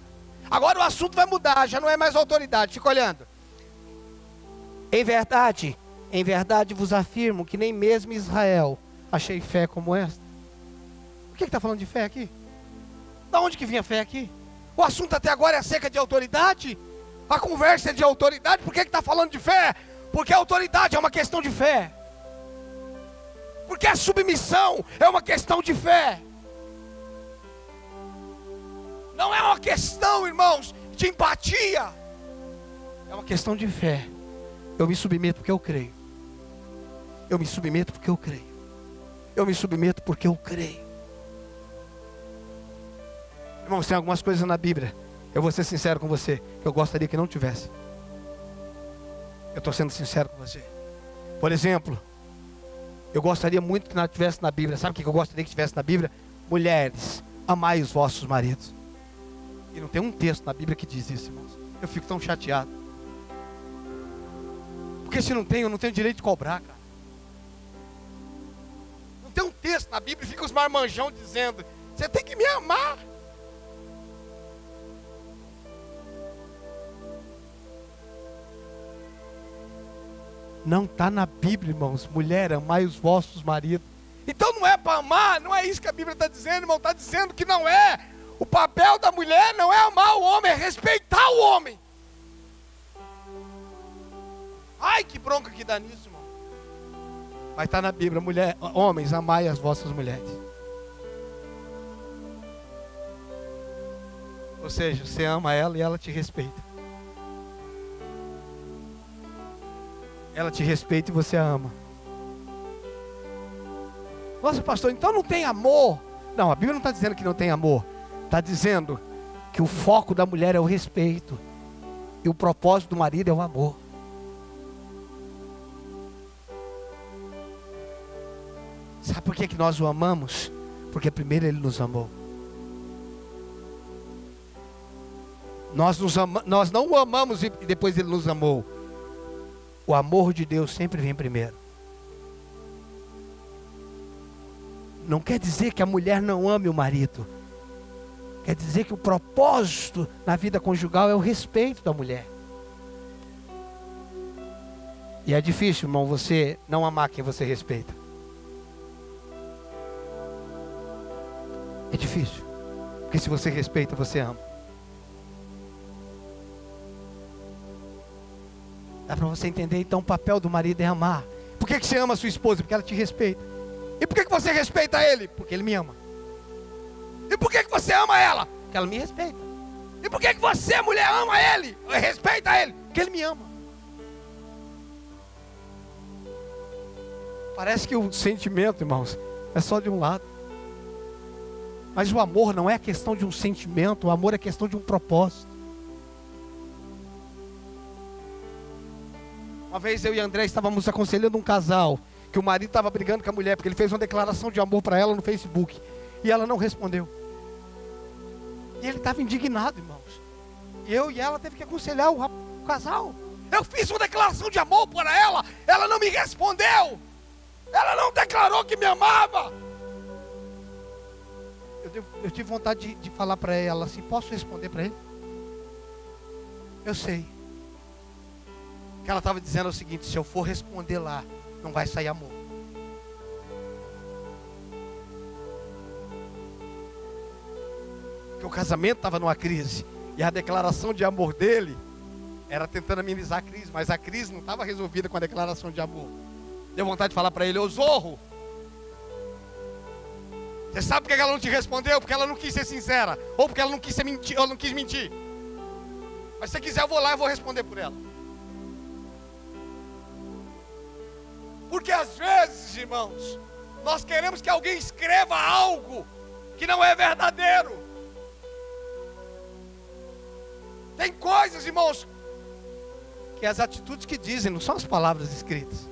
Agora o assunto vai mudar, já não é mais autoridade, fica olhando. Em verdade vos afirmo que nem mesmo Israel achei fé como esta. O que está falando de fé aqui? Da onde que vinha a fé aqui? O assunto até agora é acerca de autoridade. A conversa é de autoridade. Por que está falando de fé? Porque a autoridade é uma questão de fé. Porque a submissão é uma questão de fé. Não é uma questão, irmãos, de empatia. É uma questão de fé. Eu me submeto porque eu creio. Eu me submeto porque eu creio. Eu me submeto porque eu creio. Irmãos, tem algumas coisas na Bíblia, eu vou ser sincero com você, que eu gostaria que não tivesse. Eu estou sendo sincero com você. Por exemplo, eu gostaria muito que não tivesse na Bíblia. Sabe o que eu gostaria que tivesse na Bíblia? Mulheres, amai os vossos maridos. E não tem um texto na Bíblia que diz isso, irmãos. Eu fico tão chateado. Porque se não tem, eu não tenho direito de cobrar, cara. Não tem um texto na Bíblia e fica os marmanjão dizendo: você tem que me amar. Não está na Bíblia, irmãos. Mulher, amai os vossos maridos. Então não é para amar, não é isso que a Bíblia está dizendo, irmão. Está dizendo que não é. O papel da mulher não é amar o homem, é respeitar o homem. Ai, que bronca que dá nisso, irmão. Mas está na Bíblia: mulher, homens, amai as vossas mulheres. Ou seja, você ama ela e ela te respeita. Ela te respeita e você a ama. Nossa, pastor, então não tem amor? Não, a Bíblia não está dizendo que não tem amor. Está dizendo que o foco da mulher é o respeito. E o propósito do marido é o amor. Sabe por que nós o amamos? Porque primeiro ele nos amou. Nós não o amamos e depois ele nos amou. O amor de Deus sempre vem primeiro. Não quer dizer que a mulher não ame o marido. Quer dizer que o propósito na vida conjugal é o respeito da mulher. E é difícil, irmão, você não amar quem você respeita. É difícil. Porque se você respeita, você ama. Dá para você entender então o papel do marido é amar. Por que você ama a sua esposa? Porque ela te respeita. E por que você respeita ele? Porque ele me ama. E por que você ama ela? Porque ela me respeita. E por que você, mulher, ama ele? Respeita ele? Porque ele me ama. Parece que o sentimento, irmãos, é só de um lado. Mas o amor não é questão de um sentimento. O amor é questão de um propósito. Uma vez eu e André estávamos aconselhando um casal, que o marido estava brigando com a mulher, porque ele fez uma declaração de amor para ela no Facebook, e ela não respondeu. E ele estava indignado, irmãos. E eu e ela teve que aconselhar o casal. Eu fiz uma declaração de amor para ela, ela não me respondeu. Ela não declarou que me amava. Eu tive vontade de falar para ela assim: posso responder para ele? Eu sei que ela estava dizendo o seguinte: se eu for responder lá, não vai sair amor. Porque o casamento estava numa crise, e a declaração de amor dele era tentando amenizar a crise, mas a crise não estava resolvida com a declaração de amor. Deu vontade de falar para ele: ô Zorro, você sabe por que ela não te respondeu? Porque ela não quis ser sincera, ou porque ela não quis mentir, ou não quis mentir. Mas se você quiser, eu vou lá e vou responder por ela. Porque às vezes, irmãos, nós queremos que alguém escreva algo que não é verdadeiro. Tem coisas, irmãos, que as atitudes que dizem, não são as palavras escritas.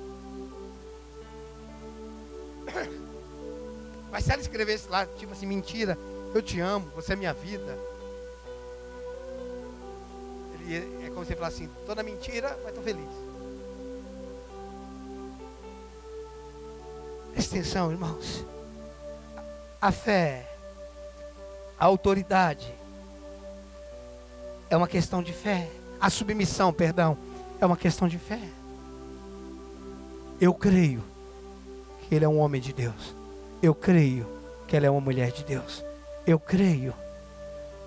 Mas se ela escrevesse lá, tipo assim: mentira, eu te amo, você é minha vida. É como se ele falasse assim: toda mentira, mas estou feliz. Presta atenção, irmãos. A fé, a autoridade, é uma questão de fé. A submissão, perdão, é uma questão de fé. Eu creio que ele é um homem de Deus. Eu creio que ela é uma mulher de Deus. Eu creio.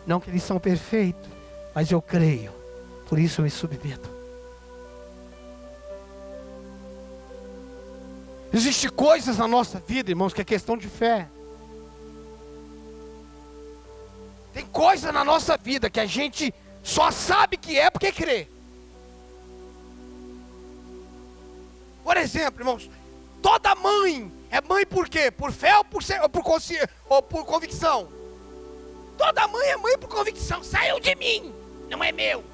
Não que eles são perfeitos, mas eu creio. Por isso eu me submeto. Existem coisas na nossa vida, irmãos, que é questão de fé. Tem coisas coisas na nossa vida que a gente só sabe que é porque crê. Por exemplo, irmãos, toda mãe é mãe por quê? Por fé ou por convicção? Toda mãe é mãe por convicção. Saiu de mim, não é meu.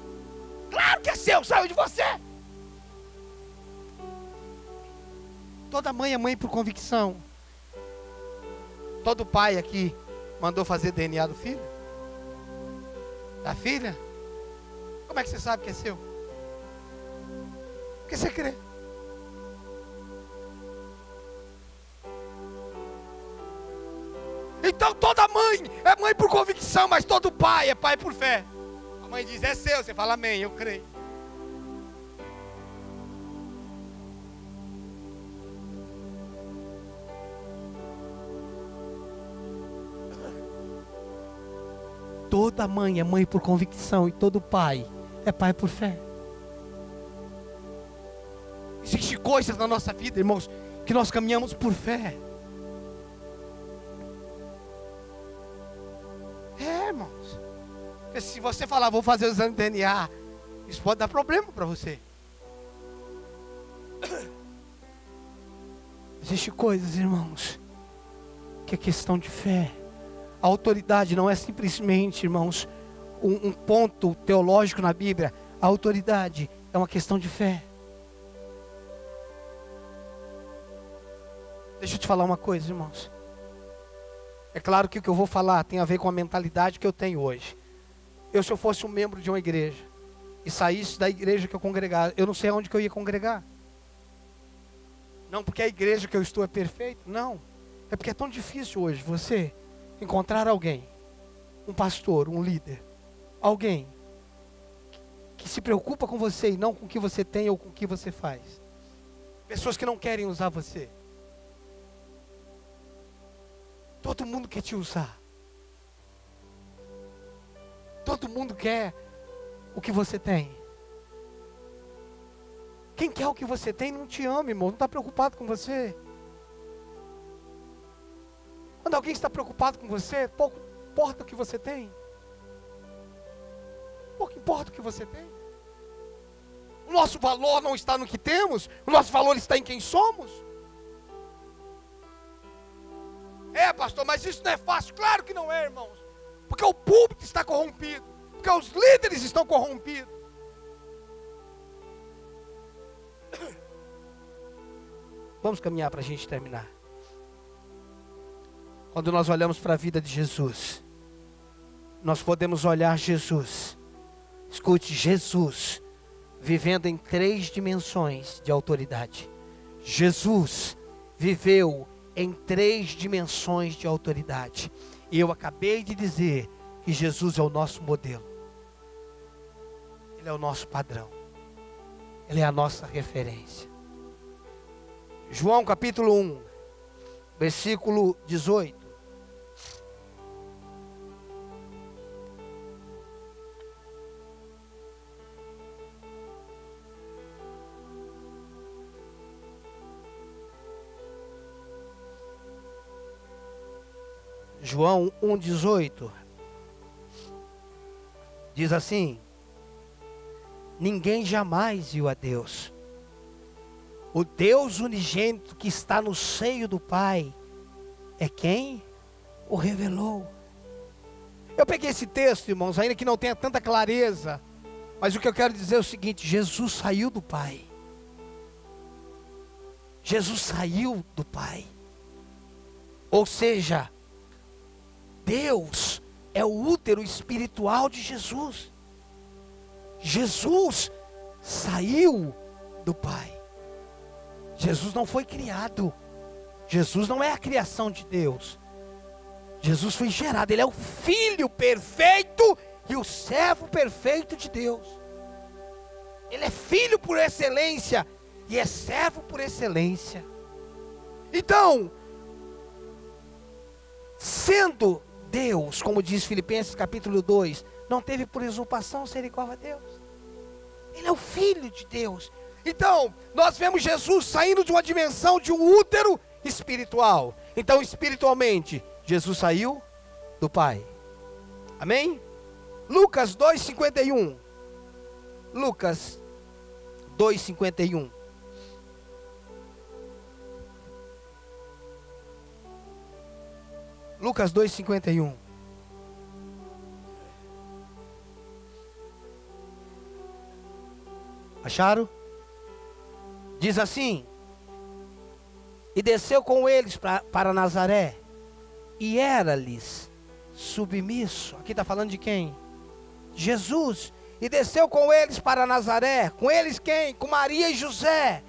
Claro que é seu, saiu de você. Toda mãe é mãe por convicção. Todo pai aqui mandou fazer DNA do filho? Da filha? Como é que você sabe que é seu? Porque você crê. Então toda mãe é mãe por convicção, mas todo pai é pai por fé. A mãe diz, é seu, você fala amém, eu creio. Toda mãe é mãe por convicção e todo pai é pai por fé. Existem coisas na nossa vida, irmãos, que nós caminhamos por fé. Irmãos, porque se você falar, vou fazer o exame de DNA, isso pode dar problema para você. Existem coisas, irmãos, que é questão de fé. A autoridade não é simplesmente, irmãos, um ponto teológico na Bíblia. A autoridade é uma questão de fé. Deixa eu te falar uma coisa, irmãos. É claro que o que eu vou falar tem a ver com a mentalidade que eu tenho hoje. Se eu fosse um membro de uma igreja e saísse da igreja que eu congregar, eu não sei aonde que eu ia congregar. Não porque a igreja que eu estou é perfeita, não. É porque é tão difícil hoje você encontrar alguém, um pastor, um líder, alguém que se preocupa com você e não com o que você tem ou com o que você faz. Pessoas que não querem usar você. Todo mundo quer te usar. Todo mundo quer o que você tem. Quem quer o que você tem não te ama, irmão. Não está preocupado com você. Quando alguém está preocupado com você, pouco importa o que você tem. Pouco importa o que você tem. O nosso valor não está no que temos. O nosso valor está em quem somos. Pastor, mas isso não é fácil. Claro que não é, irmãos. Porque o público está corrompido. Porque os líderes estão corrompidos. Vamos caminhar para a gente terminar. Quando nós olhamos para a vida de Jesus, nós podemos olhar Jesus. Escute, Jesus vivendo em 3 dimensões de autoridade. Jesus viveu em 3 dimensões de autoridade. E eu acabei de dizer que Jesus é o nosso modelo. Ele é o nosso padrão. Ele é a nossa referência. João capítulo 1, versículo 18. João 1,18 diz assim: ninguém jamais viu a Deus. O Deus unigênito que está no seio do Pai é quem o revelou. Eu peguei esse texto, irmãos, ainda que não tenha tanta clareza, mas o que eu quero dizer é o seguinte: Jesus saiu do Pai. Jesus saiu do Pai. Ou seja, Deus é o útero espiritual de Jesus. Jesus saiu do Pai. Jesus não foi criado. Jesus não é a criação de Deus. Jesus foi gerado. Ele é o Filho perfeito e o servo perfeito de Deus. Ele é filho por excelência e é servo por excelência. Então, sendo Deus, como diz Filipenses capítulo 2, não teve por usurpação ser igual a Deus. Ele é o Filho de Deus. Então, nós vemos Jesus saindo de uma dimensão de um útero espiritual. Então, espiritualmente, Jesus saiu do Pai. Amém? Lucas 2:51. Lucas 2:51. Lucas 2:51. Acharam? Diz assim: e desceu com eles para Nazaré, e era-lhes submisso. Aqui está falando de quem? Jesus. E desceu com eles para Nazaré. Com eles quem? Com Maria e José.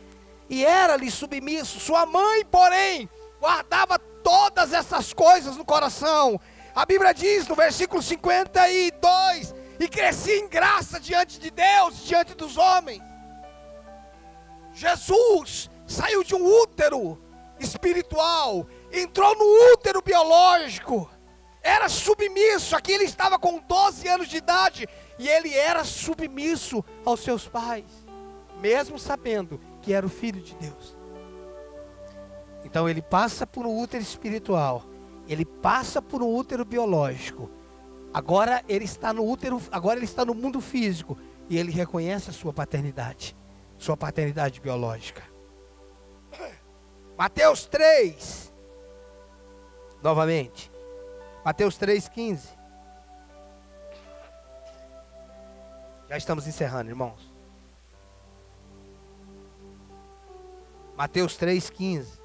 E era-lhe submisso. Sua mãe, porém, guardava todas essas coisas no coração. A Bíblia diz no versículo 52: e crescia em graça diante de Deus, diante dos homens. Jesus saiu de um útero espiritual, entrou no útero biológico, era submisso. Aqui ele estava com 12 anos de idade, e ele era submisso aos seus pais, mesmo sabendo que era o Filho de Deus. Então ele passa por um útero espiritual, ele passa por um útero biológico, agora ele está no útero, agora ele está no mundo físico, e ele reconhece a sua paternidade biológica. Mateus 3, novamente, Mateus 3:15. Já estamos encerrando, irmãos. Mateus 3:15.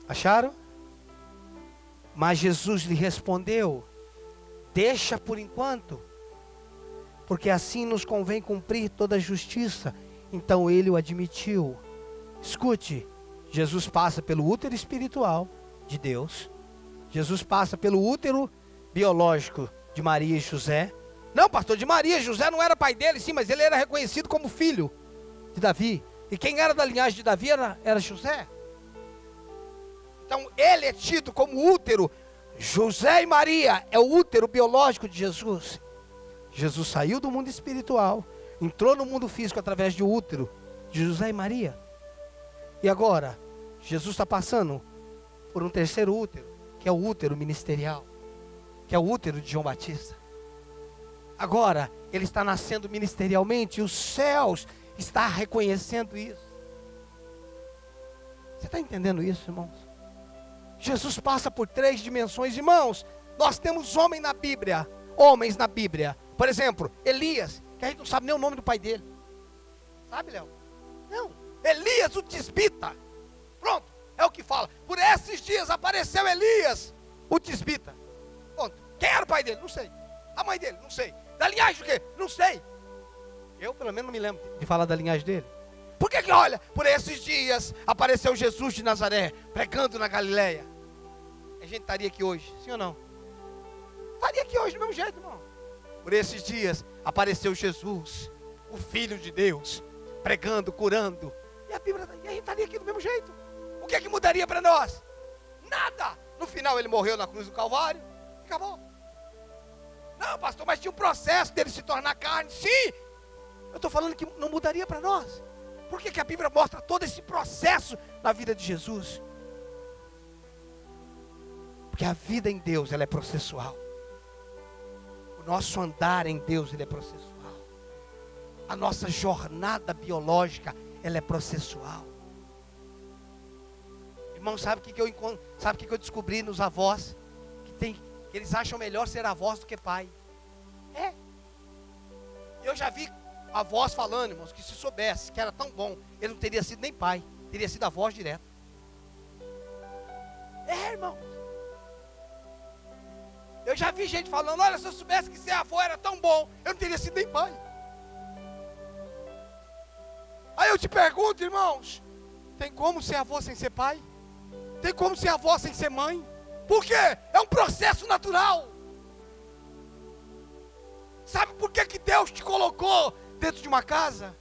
Acharam? Mas Jesus lhe respondeu: deixa por enquanto, porque assim nos convém cumprir toda a justiça. Então ele o admitiu. Escute, Jesus passa pelo útero espiritual de Deus, Jesus passa pelo útero biológico de Maria e José. Não, pastor, de Maria e José não era pai dele, sim, mas ele era reconhecido como filho de Davi. E quem era da linhagem de Davi era José. Então ele é tido como útero. José e Maria é o útero biológico de Jesus. Jesus saiu do mundo espiritual, entrou no mundo físico através do útero de José e Maria. E agora, Jesus está passando por um terceiro útero, que é o útero ministerial, que é o útero de João Batista. Agora, ele está nascendo ministerialmente, e os céus estão reconhecendo isso. Você está entendendo isso, irmãos? Jesus passa por 3 dimensões, irmãos. Nós temos homens na Bíblia. Por exemplo, Elias, que a gente não sabe nem o nome do pai dele. Sabe, Léo? Não. Elias, o tisbita. Pronto, é o que fala. Por esses dias apareceu Elias, o tisbita. Pronto. Quem era o pai dele? Não sei. A mãe dele? Não sei. Da linhagem do quê? Não sei. Eu, pelo menos, não me lembro de falar da linhagem dele. Por que olha, por esses dias apareceu Jesus de Nazaré, pregando na Galileia. A gente estaria aqui hoje, sim ou não? Estaria aqui hoje do mesmo jeito, irmão. Por esses dias apareceu Jesus, o Filho de Deus, pregando, curando. E a gente estaria aqui do mesmo jeito. O que é que mudaria para nós? Nada. No final ele morreu na cruz do Calvário. Acabou. Não, pastor, mas tinha um processo dele se tornar carne. Sim. Eu estou falando que não mudaria para nós. Por que a Bíblia mostra todo esse processo na vida de Jesus? Porque a vida em Deus, ela é processual. O nosso andar em Deus, ele é processual. A nossa jornada biológica, ela é processual. Irmão, sabe o que eu descobri nos avós? Que eles acham melhor ser avós do que pai. É. Eu já vi avós falando, irmãos, que se soubesse que era tão bom, ele não teria sido nem pai, teria sido avós direto. É, irmão. Eu já vi gente falando, olha, se eu soubesse que ser avô era tão bom, eu não teria sido nem pai. Aí eu te pergunto, irmãos, tem como ser avô sem ser pai? Tem como ser avó sem ser mãe? Por quê? É um processo natural. Sabe por que Deus te colocou dentro de uma casa?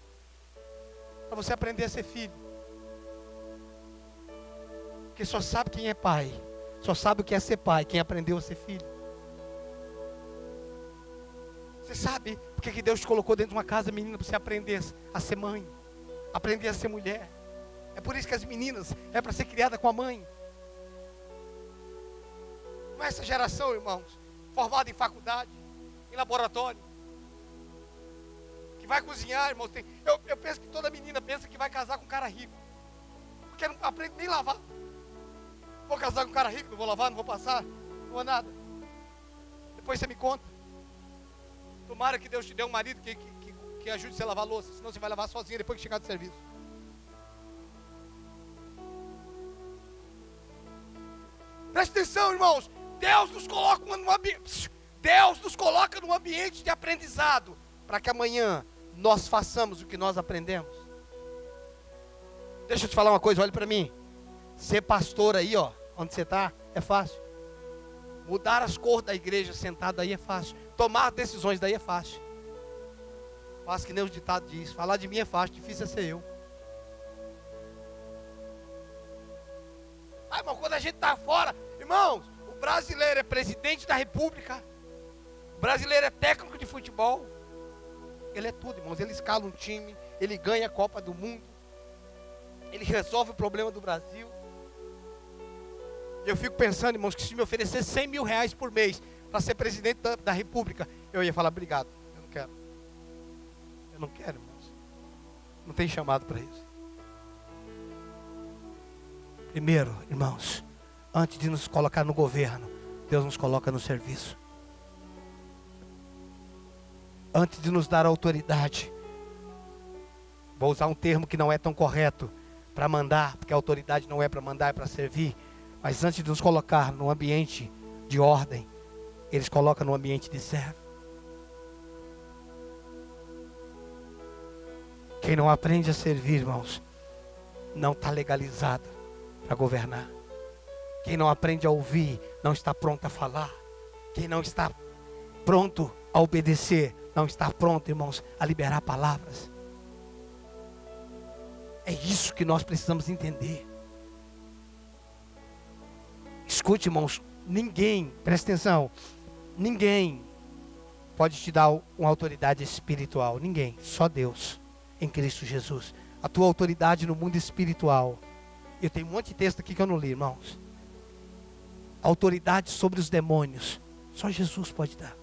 Para você aprender a ser filho. Porque só sabe quem é pai, só sabe o que é ser pai quem aprendeu a ser filho. Você sabe por que Deus te colocou dentro de uma casa, menina, para você aprender a ser mãe, aprender a ser mulher. É por isso que as meninas é para ser criada com a mãe. Não é essa geração, irmãos, formada em faculdade, em laboratório, que vai cozinhar, irmãos. Eu penso que toda menina pensa que vai casar com um cara rico, porque não aprende nem lavar. Vou casar com um cara rico, não vou lavar, não vou passar, não vou nada. Depois você me conta. Tomara que Deus te dê um marido que ajude você a lavar a louça, senão você vai lavar sozinho depois que chegar do serviço. Preste atenção, irmãos. Deus nos coloca num ambiente de aprendizado, para que amanhã nós façamos o que nós aprendemos. Deixa eu te falar uma coisa, olha para mim. Ser pastor aí, ó, onde você está, é fácil. Mudar as cores da igreja sentado aí é fácil. Tomar decisões daí é fácil. Faz que nem o ditado diz, falar de mim é fácil, difícil é ser eu. Ah, irmão, quando a gente está fora, irmãos, o brasileiro é presidente da república, o brasileiro é técnico de futebol, ele é tudo, irmãos. Ele escala um time, ele ganha a Copa do Mundo, ele resolve o problema do Brasil. Eu fico pensando, irmãos, que se me oferecer 100 mil reais por mês para ser presidente da república, eu ia falar, obrigado, eu não quero. Eu não quero, irmãos. Não tem chamado para isso. Primeiro, irmãos, antes de nos colocar no governo, Deus nos coloca no serviço. Antes de nos dar autoridade, vou usar um termo que não é tão correto, para mandar, porque a autoridade não é para mandar, é para servir. Mas antes de nos colocar no ambiente de ordem, eles colocam no ambiente de servo. Quem não aprende a servir, irmãos, não está legalizado para governar. Quem não aprende a ouvir, não está pronto a falar. Quem não está pronto a obedecer, não está pronto, irmãos, a liberar palavras. É isso que nós precisamos entender. Escute, irmãos, ninguém, presta atenção, ninguém pode te dar uma autoridade espiritual, ninguém, só Deus, em Cristo Jesus. A tua autoridade no mundo espiritual, eu tenho um monte de texto aqui que eu não li, irmãos. Autoridade sobre os demônios, só Jesus pode dar.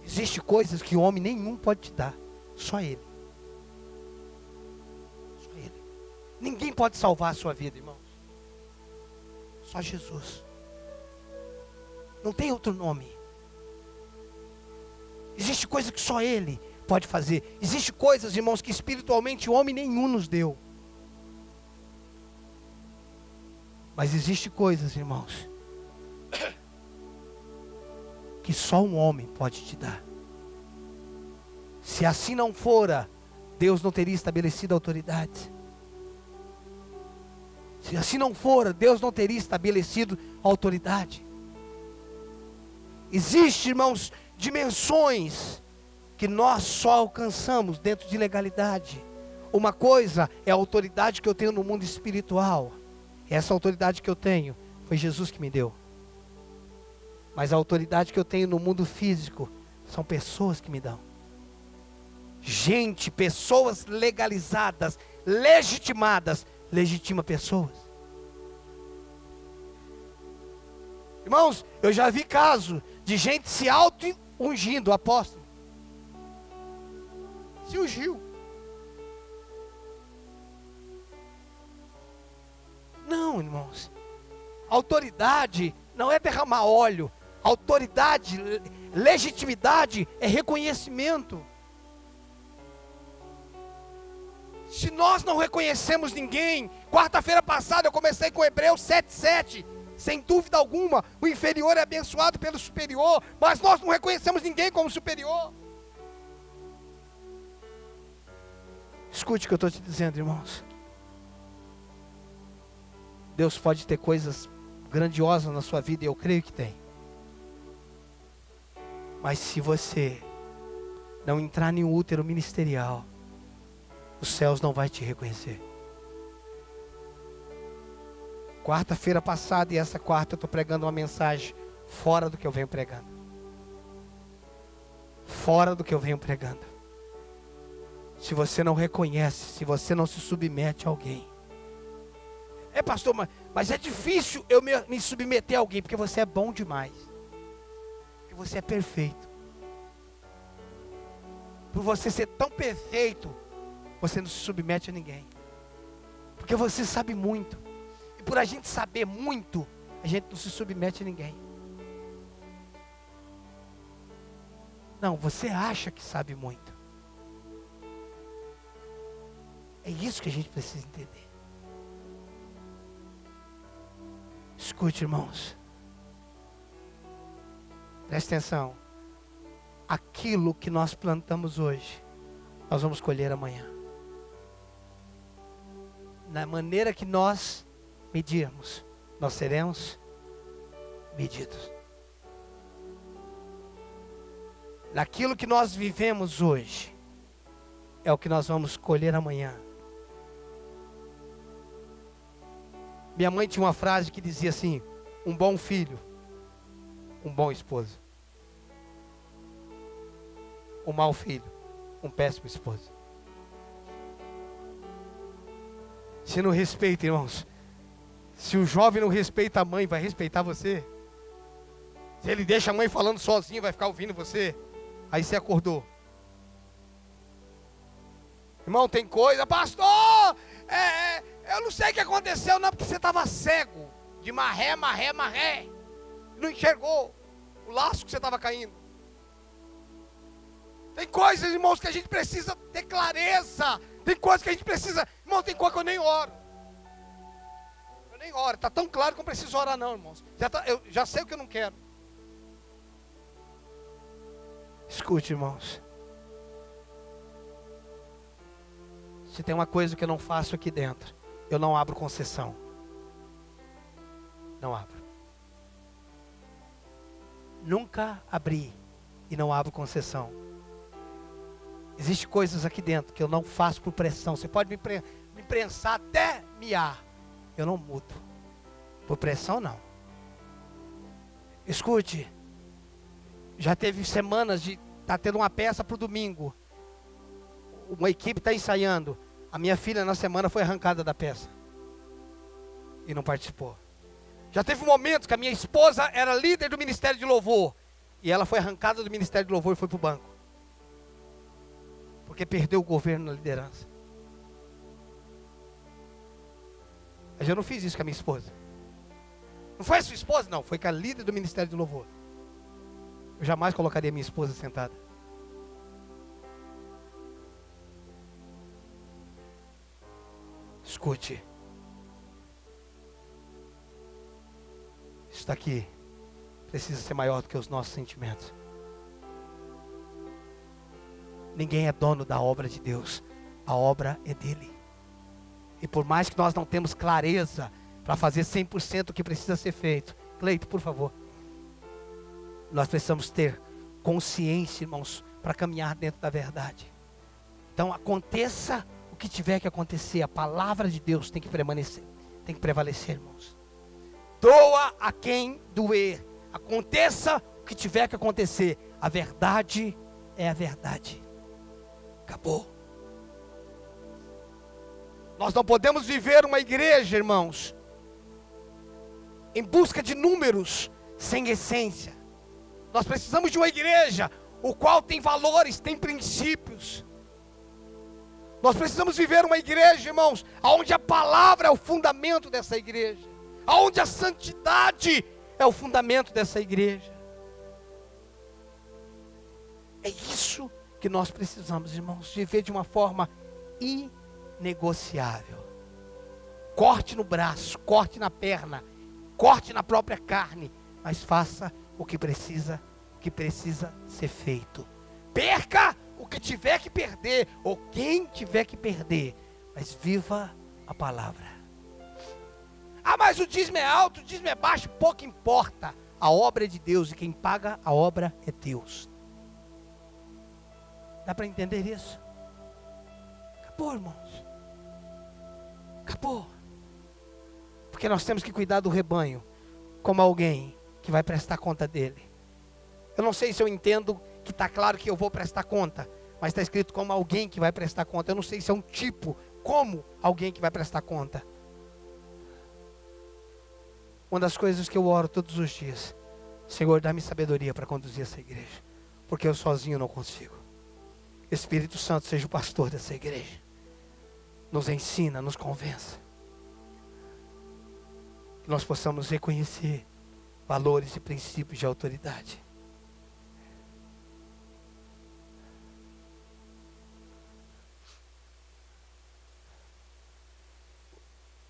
Existem coisas que homem nenhum pode te dar, só Ele. Só Ele. Ninguém pode salvar a sua vida, irmão. Só Jesus. Não tem outro nome. Existe coisa que só Ele pode fazer. Existe coisas, irmãos, que espiritualmente homem nenhum nos deu. Mas existe coisas, irmãos, que só um homem pode te dar. Se assim não fora, Deus não teria estabelecido autoridade. Se assim não fora, Deus não teria estabelecido autoridade. Existem, irmãos, dimensões que nós só alcançamos dentro de legalidade. Uma coisa é a autoridade que eu tenho no mundo espiritual. Essa autoridade que eu tenho foi Jesus que me deu. Mas a autoridade que eu tenho no mundo físico são pessoas que me dão. Gente, pessoas legalizadas, legitimadas, legitima pessoas. Irmãos, eu já vi caso de gente se auto-ungindo, apóstolo. Se ungiu. Não, irmãos. Autoridade não é derramar óleo. Autoridade, legitimidade é reconhecimento. Se nós não reconhecemos ninguém, quarta-feira passada eu comecei com Hebreus 7:7, sem dúvida alguma, o inferior é abençoado pelo superior, mas nós não reconhecemos ninguém como superior. Escute o que eu estou te dizendo, irmãos. Deus pode ter coisas grandiosas na sua vida, e eu creio que tem. Mas se você não entrar em um útero ministerial, os céus não vão te reconhecer. Quarta-feira passada e essa quarta eu estou pregando uma mensagem fora do que eu venho pregando. Fora do que eu venho pregando. Se você não reconhece, se você não se submete a alguém, É, pastor, mas é difícil eu me submeter a alguém, porque você é bom demais. Porque você é perfeito. Por você ser tão perfeito, você não se submete a ninguém. Porque você sabe muito. E por a gente saber muito, a gente não se submete a ninguém. Não, você acha que sabe muito. É isso que a gente precisa entender. Escute, irmãos. Preste atenção. Aquilo que nós plantamos hoje, nós vamos colher amanhã. Na maneira que nós medirmos, nós seremos medidos. Naquilo que nós vivemos hoje, é o que nós vamos colher amanhã. Minha mãe tinha uma frase que dizia assim: um bom filho, um bom esposo. Um mau filho, um péssimo esposo. Se não respeita, irmãos, se o jovem não respeita a mãe, vai respeitar você? Se ele deixa a mãe falando sozinho, vai ficar ouvindo você? Aí você acordou. Irmão, tem coisa, pastor, eu não sei o que aconteceu, não, porque você estava cego, de marré, não enxergou o laço que você estava caindo. Tem coisas, irmãos, que a gente precisa ter clareza. Tem coisas que a gente precisa, irmão, tem coisa que eu nem oro. Eu nem oro, está tão claro que eu não preciso orar não, irmãos. Eu já sei o que eu não quero. Escute, irmãos. Se tem uma coisa que eu não faço aqui dentro, eu não abro concessão. Não abro. Nunca abri e não abro concessão. Existem coisas aqui dentro que eu não faço por pressão. Você pode me prensar até miar. Eu não mudo. Por pressão, não. Escute. Já teve semanas de estar tendo uma peça para o domingo. Uma equipe está ensaiando. A minha filha na semana foi arrancada da peça. E não participou. Já teve momentos que a minha esposa era líder do Ministério de Louvor. E ela foi arrancada do Ministério de Louvor e foi para o banco. Porque perdeu o governo na liderança. Mas eu não fiz isso com a minha esposa. Não foi a sua esposa? Não, foi com a líder do Ministério de Louvor. Eu jamais colocaria minha esposa sentada. Escute. Isso daqui precisa ser maior do que os nossos sentimentos. Ninguém é dono da obra de Deus. A obra é dele. E por mais que nós não temos clareza para fazer 100% o que precisa ser feito. Cleito, por favor. Nós precisamos ter consciência, irmãos, para caminhar dentro da verdade. Então aconteça o que tiver que acontecer. A palavra de Deus tem que permanecer. Tem que prevalecer, irmãos. Doa a quem doer. Aconteça o que tiver que acontecer. A verdade é a verdade. Acabou. Nós não podemos viver uma igreja, irmãos, em busca de números, sem essência. Nós precisamos de uma igreja, o qual tem valores, tem princípios. Nós precisamos viver uma igreja, irmãos, onde a palavra é o fundamento dessa igreja. Onde a santidade é o fundamento dessa igreja. É isso que nós precisamos, irmãos, viver de uma forma inegociável. Corte no braço, corte na perna, corte na própria carne, mas faça o que precisa ser feito. Perca o que tiver que perder, ou quem tiver que perder, mas viva a palavra. Ah, mas o dízimo é alto, o dízimo é baixo, pouco importa. A obra é de Deus e quem paga a obra é Deus. Dá para entender isso? Acabou, irmãos. Acabou. Porque nós temos que cuidar do rebanho como alguém que vai prestar conta dele. Eu não sei se eu entendo que está claro que eu vou prestar conta, mas está escrito como alguém que vai prestar conta. Eu não sei se é um tipo, como alguém que vai prestar conta. Uma das coisas que eu oro todos os dias: Senhor, dá-me sabedoria para conduzir essa igreja, porque eu sozinho não consigo. Espírito Santo seja o pastor dessa igreja. Nos ensina, nos convença. Que nós possamos reconhecer valores e princípios de autoridade.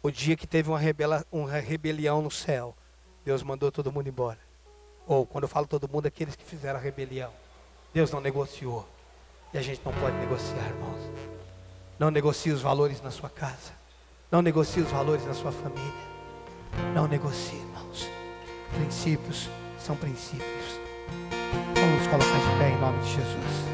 O dia que teve uma rebelião no céu, Deus mandou todo mundo embora. Ou, quando eu falo todo mundo, aqueles que fizeram a rebelião. Deus não negociou. E a gente não pode negociar, irmãos. Não negocie os valores na sua casa. Não negocie os valores na sua família. Não negocie, irmãos. Princípios são princípios. Vamos nos colocar de pé em nome de Jesus.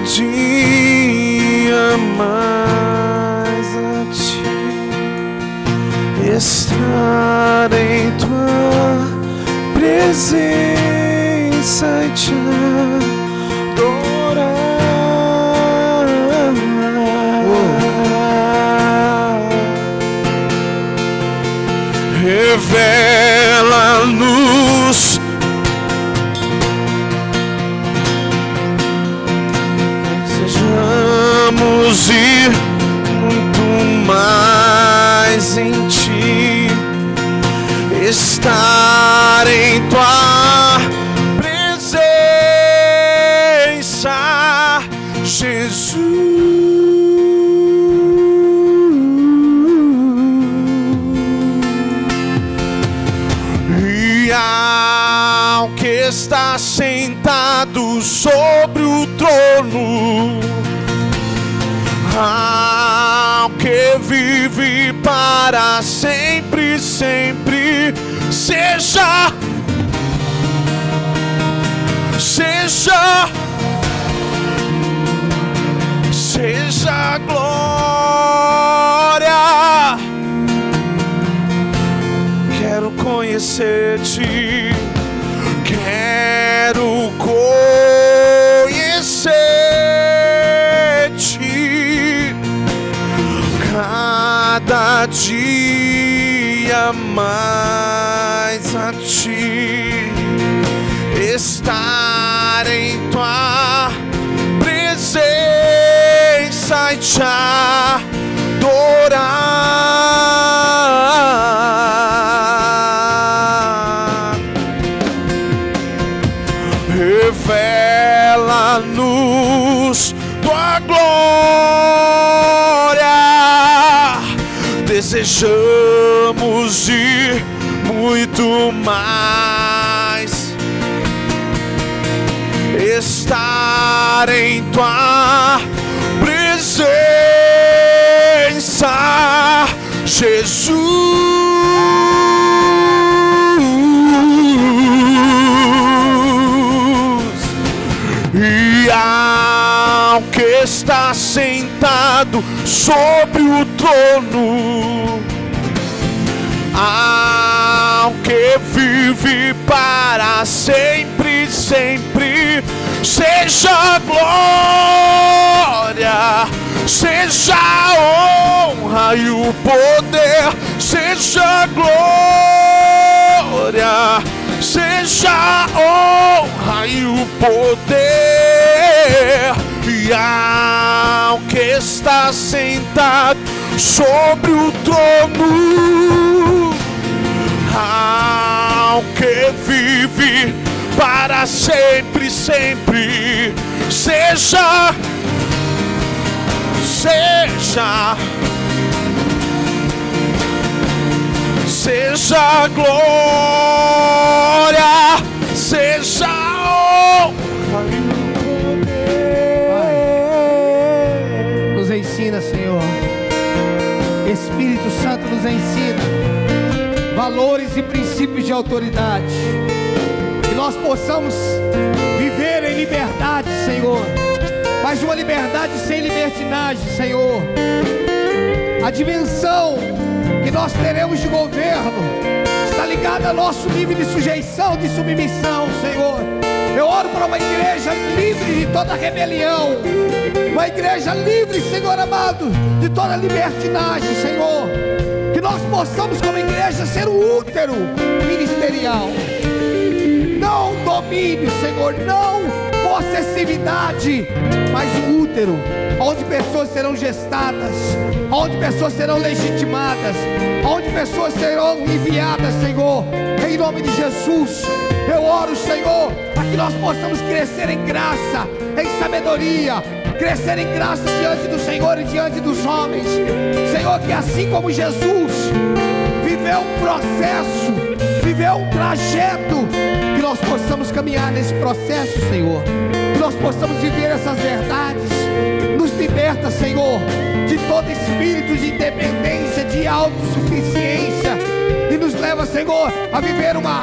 Dia mais a ti, estar em tua presença e te adorar. Revela-nos vamos ir muito mais em ti, estar em tua presença, Jesus. E ao que está sentado sobre o trono, ao que vive para sempre, sempre, seja glória. Quero conhecer-te, quero conhecer-te cada dia mais a ti, estar em tua presença e te adorar. Revela-nos tua glória, desejamos ir muito mais, estar em tua presença, Jesus. E ao que está sentado sobre o trono, ao que vive para sempre, sempre, seja glória, seja honra e o poder, seja glória, seja honra e o poder. E ao que está sentado sobre o trono, ao que vive para sempre, sempre, seja glória, seja honra e poder. Nos ensina, Senhor. Espírito Santo nos ensina. valores e princípios de autoridade. Que nós possamos viver em liberdade, Senhor, mas uma liberdade sem libertinagem, Senhor. A dimensão que nós teremos de governo está ligada ao nosso nível de sujeição, de submissão, Senhor. Eu oro para uma igreja livre de toda rebelião, uma igreja livre, Senhor amado, de toda libertinagem, Senhor. Que nós possamos como igreja ser o útero ministerial, não domínio, Senhor, não possessividade, mas o útero, onde pessoas serão gestadas, onde pessoas serão legitimadas, onde pessoas serão enviadas, Senhor, em nome de Jesus. Eu oro, Senhor, para que nós possamos crescer em graça, em sabedoria, crescer em graça diante do Senhor e diante dos homens, Senhor, que assim como Jesus viveu um processo, viveu um trajeto, que nós possamos caminhar nesse processo, Senhor, que nós possamos viver essas verdades. Nos liberta, Senhor, de todo espírito de independência, de autossuficiência, e nos leva, Senhor, a viver uma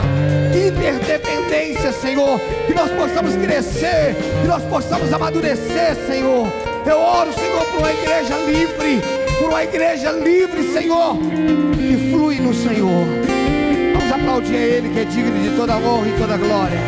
interdependência, Senhor, que nós possamos crescer, que nós possamos amadurecer, Senhor. Eu oro, Senhor, por uma igreja livre, por uma igreja livre, Senhor, que flui no Senhor. Vamos aplaudir a Ele, que é digno de toda honra e toda glória.